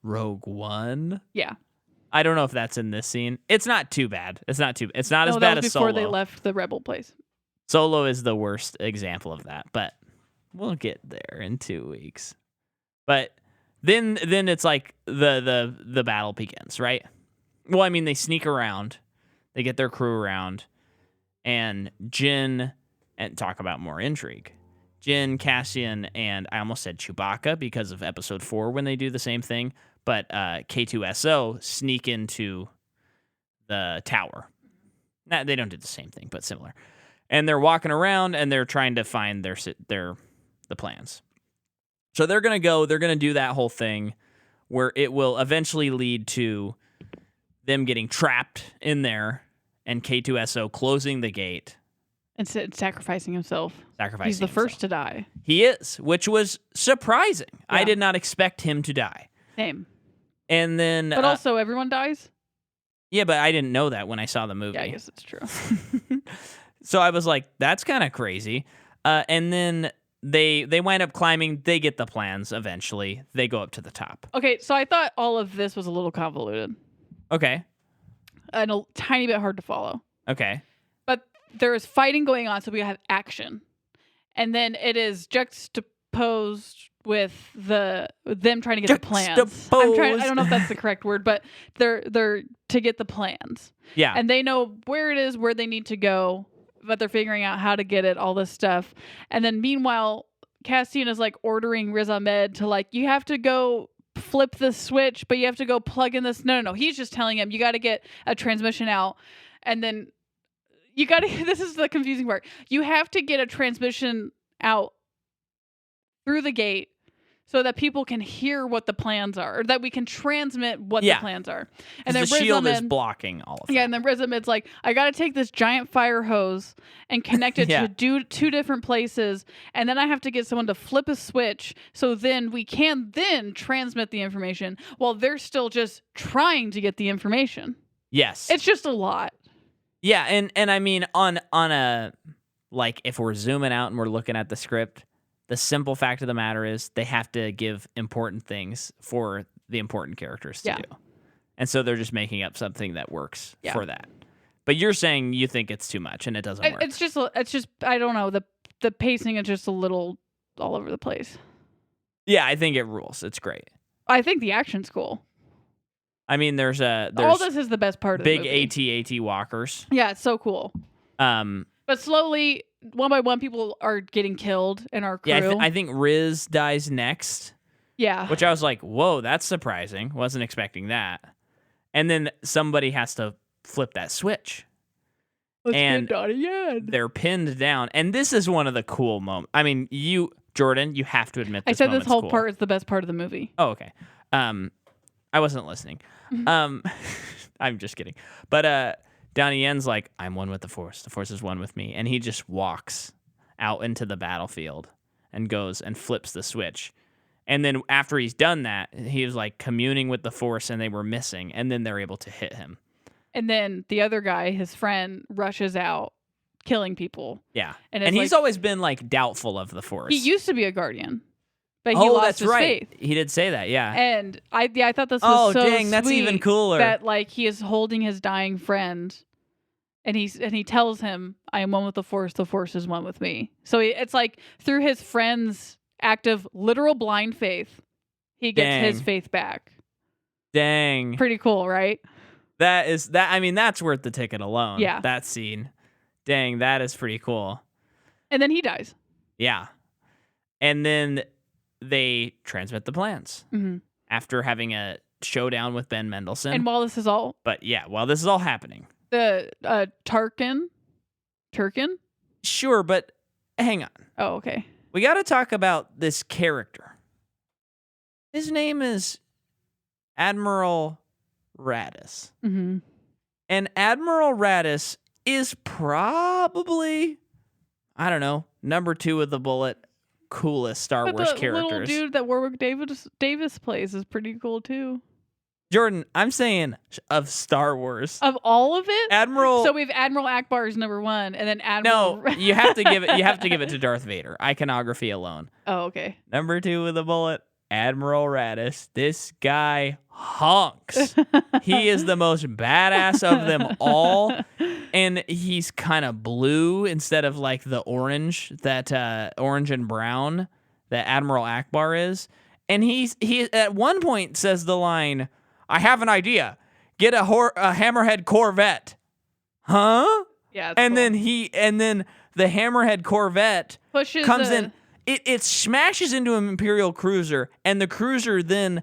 Rogue One. yeah. I don't know if that's in this scene. It's not too bad. It's not as No, bad that was as before Solo. they left the rebel place. Solo is the worst example of that, but we'll get there in 2 weeks. But then it's like the battle begins, right? Well, I mean, they sneak around, they get their crew around, and Jin, and talk about more intrigue. Jin, Cassian, and I almost said Chewbacca because of Episode 4 when they do the same thing, but K2SO sneak into the tower. Nah, they don't do the same thing, but similar. And they're walking around and they're trying to find the plans. So they're going to do that whole thing where it will eventually lead to them getting trapped in there and K2SO closing the gate. And sacrificing himself. He's the himself. first to die. He is, which was surprising. I Yeah. did not expect him to die. Same. And then... But also everyone dies? yeah, but I didn't know that when I saw the movie. Yeah, I guess it's true. So I was like, that's kind of crazy. And then they wind up climbing. They get the plans eventually. They go up to the top. Okay, so I thought all of this was a little convoluted Okay. and a tiny bit hard to follow. Okay. But there is fighting going on, so we have action. And then it is juxtaposed with them trying to get the plans. I don't know if that's the correct word, but they're to get the plans. Yeah. And they know where it is, where they need to go, but they're figuring out how to get it, all this stuff. And then meanwhile, Cassian is like ordering Riz Ahmed to like, you have to go flip the switch, but you have to go plug in this. No. He's just telling him, you got to get a transmission out. And then you got to, this is the confusing part. You have to get a transmission out through the gate so that people can hear what the plans are, or that we can transmit what the plans are. And then the shield is Ahmed, blocking all of it. yeah, and then Riz Ahmed's like, I got to take this giant fire hose and connect it Yeah. to two different places, and then I have to get someone to flip a switch so then we can then transmit the information while they're still just trying to get the information. Yes. It's just a lot. Yeah, and I mean on a like if we're zooming out and we're looking at the script, the simple fact of the matter is they have to give important things for the important characters to do. And so they're just making up something that works for that. But you're saying you think it's too much and it doesn't work. It's just I don't know, the pacing is just a little all over the place. Yeah, I think it rules. It's great. I think the action's cool. I mean, there's all this is the best part of the big movie. AT-AT walkers. Yeah, it's so cool. But slowly, one by one, people are getting killed in our crew. Yeah, I think Riz dies next. Yeah. Which I was like, whoa, that's surprising. Wasn't expecting that. And then somebody has to flip that switch. Let's And get Donnie Yen. they're pinned down. And this is one of the cool moments. I mean, Jordan, you have to admit I this said this moment's whole cool. part is the best part of the movie. Oh, okay. I wasn't listening. I'm just kidding. But Donnie Yen's like, I'm one with the Force. The Force is one with me. And he just walks out into the battlefield and goes and flips the switch. And then after he's done that, he was like communing with the Force and they were missing. And then they're able to hit him. And then the other guy, his friend, rushes out, killing people. Yeah. And he's always been like doubtful of the Force. He used to be a Guardian, but he lost that's his right. faith. He did say that, yeah. And I thought this was so dang, that's sweet even cooler. that like he is holding his dying friend, and he tells him, "I am one with the Force. The Force is one with me." So it's like through his friend's act of literal blind faith, he gets his faith back. Dang. Pretty cool, right? I mean, that's worth the ticket alone. Yeah. That scene. Dang, that is pretty cool. And then he dies. Yeah. And then they transmit the plans after having a showdown with Ben Mendelsohn. And while this is all... But yeah, while this is all happening. The Turkin? Sure, but hang on. Oh, okay. We got to talk about this character. His name is Admiral Raddus. Mm-hmm. And Admiral Raddus is probably, I don't know, number 2 with the bullet, coolest Star Wars the characters. Little dude that Warwick Davis plays is pretty cool too. Jordan, I'm saying of Star Wars. Of all of it? Admiral. So we have Admiral Akbar is number 1, and then Admiral... No, you have to give it to Darth Vader. Iconography alone. Oh, okay. Number 2 with a bullet, Admiral Raddus. This guy honks. He is the most badass of them all. And he's kind of blue instead of like the orange orange and brown that Admiral Akbar is. And he at one point says the line, "I have an idea. Get a Hammerhead Corvette." Huh? Yeah. And cool. then the Hammerhead Corvette pushes comes in. It smashes into an Imperial cruiser, and the cruiser then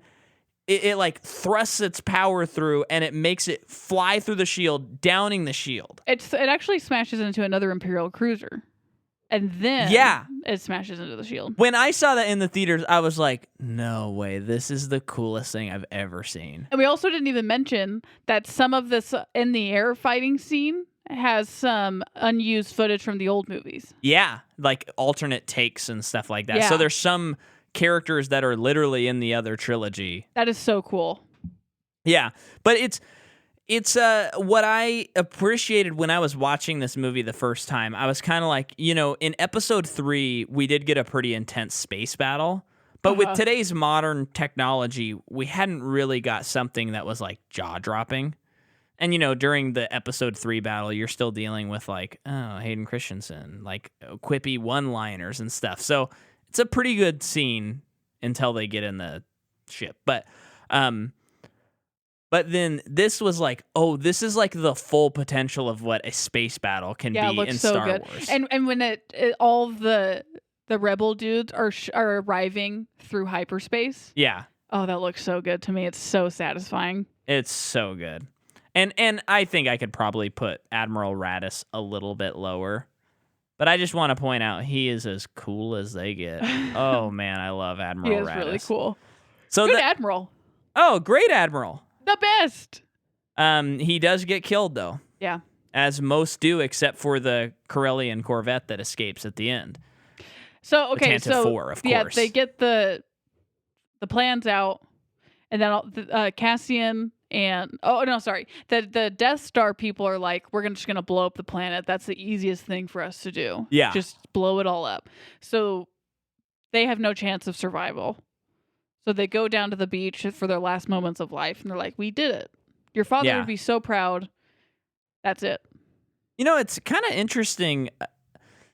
it like thrusts its power through, and it makes it fly through the shield, downing the shield. It actually smashes into another Imperial cruiser, and then it smashes into the shield. When I saw that in the theaters, I was like, "No way! This is the coolest thing I've ever seen." And we also didn't even mention that some of this in the air fighting scene has some unused footage from the old movies. Yeah, like alternate takes and stuff like that. Yeah. So there's some characters that are literally in the other trilogy. That is so cool. Yeah, but it's what I appreciated when I was watching this movie the first time. I was kind of like, in episode 3, we did get a pretty intense space battle. But with today's modern technology, we hadn't really got something that was like jaw-dropping. And, during the episode 3 battle, you're still dealing with like, Hayden Christensen, like quippy one-liners and stuff. So it's a pretty good scene until they get in the ship. But then this was like, this is like the full potential of what a space battle can be in so Star good. Wars. And when all the rebel dudes are arriving through hyperspace. Yeah. Oh, that looks so good to me. It's so satisfying. It's so good. And I think I could probably put Admiral Raddus a little bit lower. But I just want to point out he is as cool as they get. Oh, man, I love Admiral Raddus. He is really cool. So good Admiral. Oh, great Admiral. The best. He does get killed, though. Yeah. As most do, except for the Corellian Corvette that escapes at the end. So, okay, the Tantive 4, of course. Yeah, they get the plans out, and then Cassian and the Death Star people are like, we're just gonna blow up the planet. That's the easiest thing for us to do. Yeah, just blow it all up. So they have no chance of survival. So they go down to the beach for their last moments of life, and they're like, "We did it. Your father would be so proud." That's it. It's kind of interesting.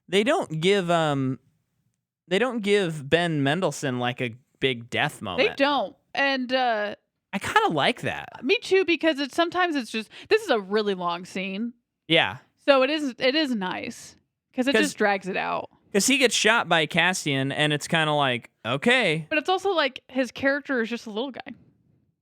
They don't give Ben Mendelsohn like a big death moment. They don't, and I kind of like that. Me too, because sometimes it's just, this is a really long scene. Yeah. So it is nice because it just drags it out. Because he gets shot by Cassian, and it's kind of like, okay. But it's also like his character is just a little guy.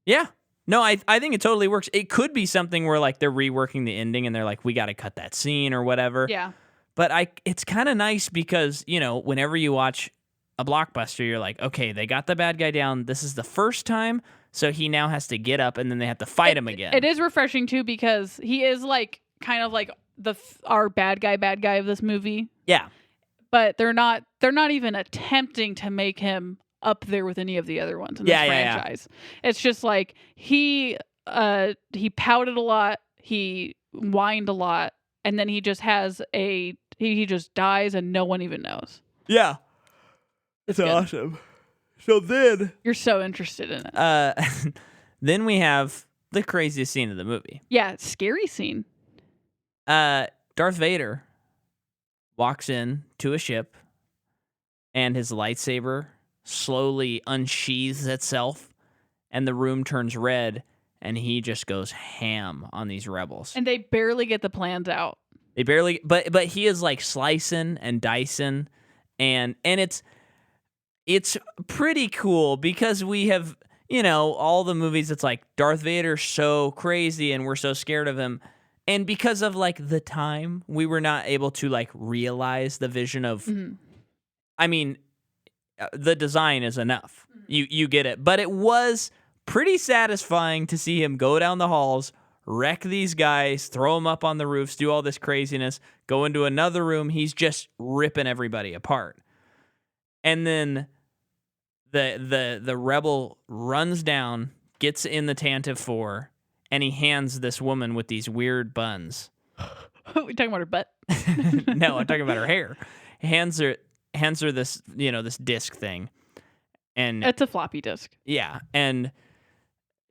Yeah. No, I think it totally works. It could be something where like they're reworking the ending and they're like, we got to cut that scene or whatever. Yeah. But it's kind of nice because, whenever you watch a blockbuster, you're like, okay, they got the bad guy down. This is the first time, so he now has to get up and then they have to fight him again. It is refreshing too because he is like kind of like our bad guy of this movie. Yeah. But they're not even attempting to make him up there with any of the other ones in this franchise. Yeah. It's just like he pouted a lot, he whined a lot, and then he just has he just dies and no one even knows. Yeah. It's awesome. So then you're so interested in it. Then we have the craziest scene of the movie. Yeah, scary scene. Darth Vader walks in to a ship and his lightsaber slowly unsheathes itself and the room turns red and he just goes ham on these rebels. And they barely get the plans out. They barely, but he is like slicing and dicing, and it's pretty cool because we have, all the movies. It's like Darth Vader's so crazy and we're so scared of him, and because of like the time, we were not able to like realize the vision of. Mm-hmm. I mean, the design is enough. You get it, but it was pretty satisfying to see him go down the halls, wreck these guys, throw them up on the roofs, do all this craziness, go into another room. He's just ripping everybody apart. And then the rebel runs down, gets in the Tantive 4, and he hands this woman with these weird buns. We talking about her butt? No, I'm talking about her hair. Hands her this, this disc thing. And it's a floppy disk. Yeah, and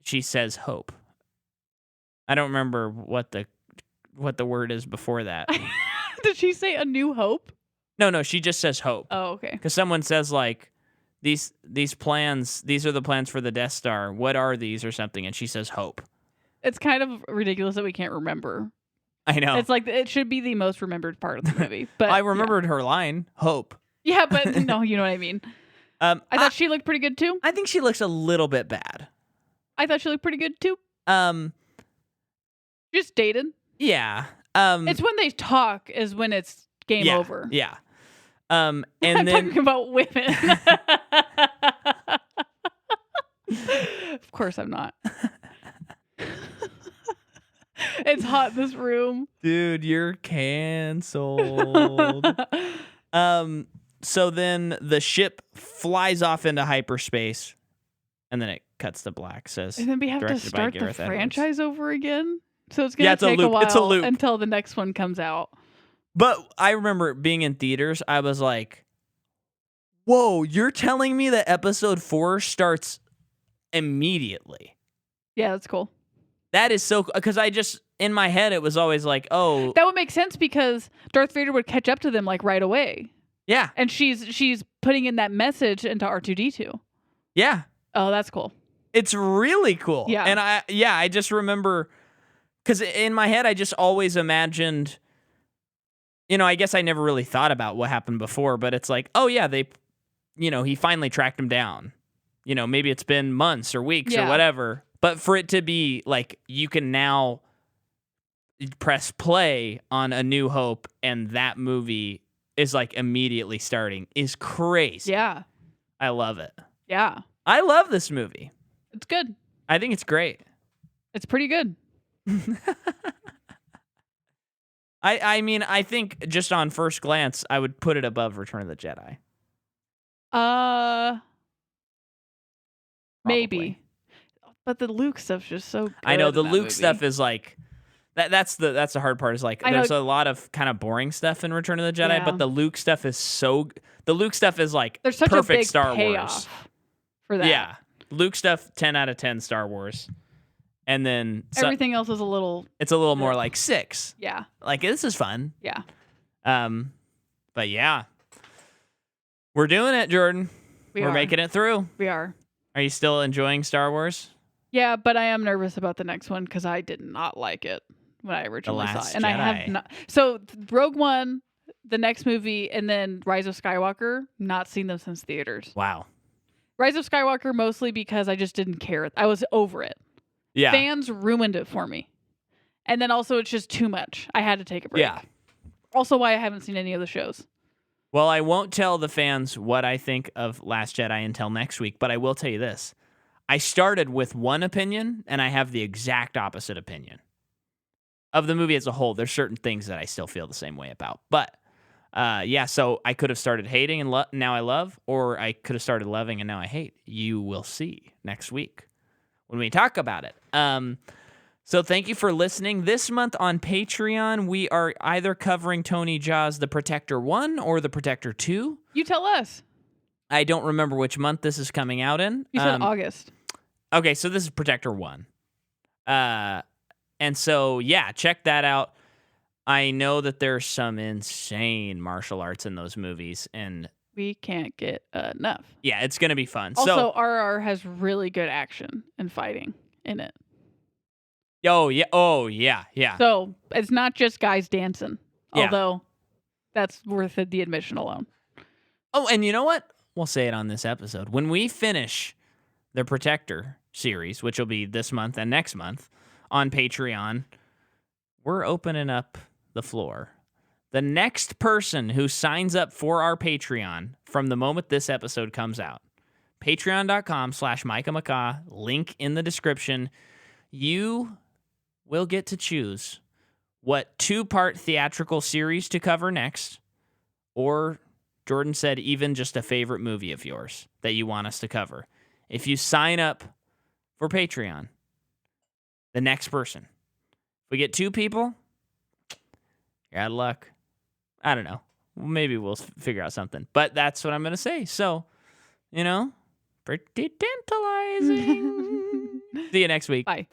she says hope. I don't remember what the word is before that. Did she say A New Hope? No, she just says hope. Oh, okay. Because someone says like, these plans, these are the plans for the Death Star. What are these or something? And she says hope. It's kind of ridiculous that we can't remember. I know. It's like it should be the most remembered part of the movie. But I remembered her line, hope. Yeah, but no, you know what I mean. I thought she looked pretty good too. I think she looks a little bit bad. I thought she looked pretty good too. Just dated. Yeah. It's when they talk is when it's game over. Yeah. And I'm then talking about women. Of course I'm not. It's hot in this room. Dude, you're canceled. So then the ship flies off into hyperspace, and then it cuts to black. Says, and then we have to start the franchise over again. So it's gonna it's take a while until the next one comes out. But I remember being in theaters. I was like, "Whoa, you're telling me that episode 4 starts immediately?" Yeah, that's cool. That is so, because I just, in my head, it was always like, oh, that would make sense because Darth Vader would catch up to them like right away. Yeah, and she's putting in that message into R2-D2. Yeah. Oh, that's cool. It's really cool. Yeah, and I just remember, because in my head I just always imagined, I guess I never really thought about what happened before, but it's like, oh yeah, he finally tracked him down. Maybe it's been months or weeks or whatever. But for it to be like, you can now press play on A New Hope and that movie is like immediately starting is crazy. Yeah. I love it. Yeah. I love this movie. It's good. I think it's great. It's pretty good. I mean, I think just on first glance, I would put it above Return of the Jedi. Maybe. But the Luke stuff's just so good. I know the Luke stuff is like that's the hard part. Is like there's a lot of kind of boring stuff in Return of the Jedi, but the Luke stuff is the Luke stuff is like there's such perfect a big Star payoff Wars for that. Yeah, Luke stuff 10 out of 10 Star Wars, and then everything else is a little. It's a little more like 6. Yeah, like this is fun. Yeah. But yeah, we're doing it, Jordan. We're making it through. We are. Are you still enjoying Star Wars? Yeah, but I am nervous about the next one because I did not like it when I originally saw it. And I have not. So Rogue One, the next movie, and then Rise of Skywalker, not seen them since theaters. Wow. Rise of Skywalker mostly because I just didn't care. I was over it. Yeah. Fans ruined it for me. And then also it's just too much. I had to take a break. Yeah. Also why I haven't seen any of the shows. Well, I won't tell the fans what I think of Last Jedi until next week, but I will tell you this. I started with one opinion, and I have the exact opposite opinion. Of the movie as a whole, there's certain things that I still feel the same way about. But, so I could have started hating and now I love, or I could have started loving and now I hate. You will see next week when we talk about it. So thank you for listening. This month on Patreon, we are either covering Tony Jaa's The Protector 1 or The Protector 2. You tell us. I don't remember which month this is coming out in. You said August. Okay, so this is Protector 1. And so, yeah, check that out. I know that there's some insane martial arts in those movies, and we can't get enough. Yeah, it's going to be fun. Also, RR has really good action and fighting in it. Oh, yeah. So, it's not just guys dancing, Yeah. although that's worth the admission alone. Oh, and you know what? We'll say it on this episode. When we finish the Protector series, which will be this month and next month on Patreon, we're opening up the floor. The next person who signs up for our Patreon from the moment this episode comes out, patreon.com/Micah McCaw, link in the description, you will get to choose what 2-part theatrical series to cover next, or Jordan said even just a favorite movie of yours that you want us to cover. If you sign up for Patreon, the next person. If we get 2 people, you're out of luck. I don't know. Maybe we'll figure out something. But that's what I'm going to say. So, pretty tantalizing. See you next week. Bye.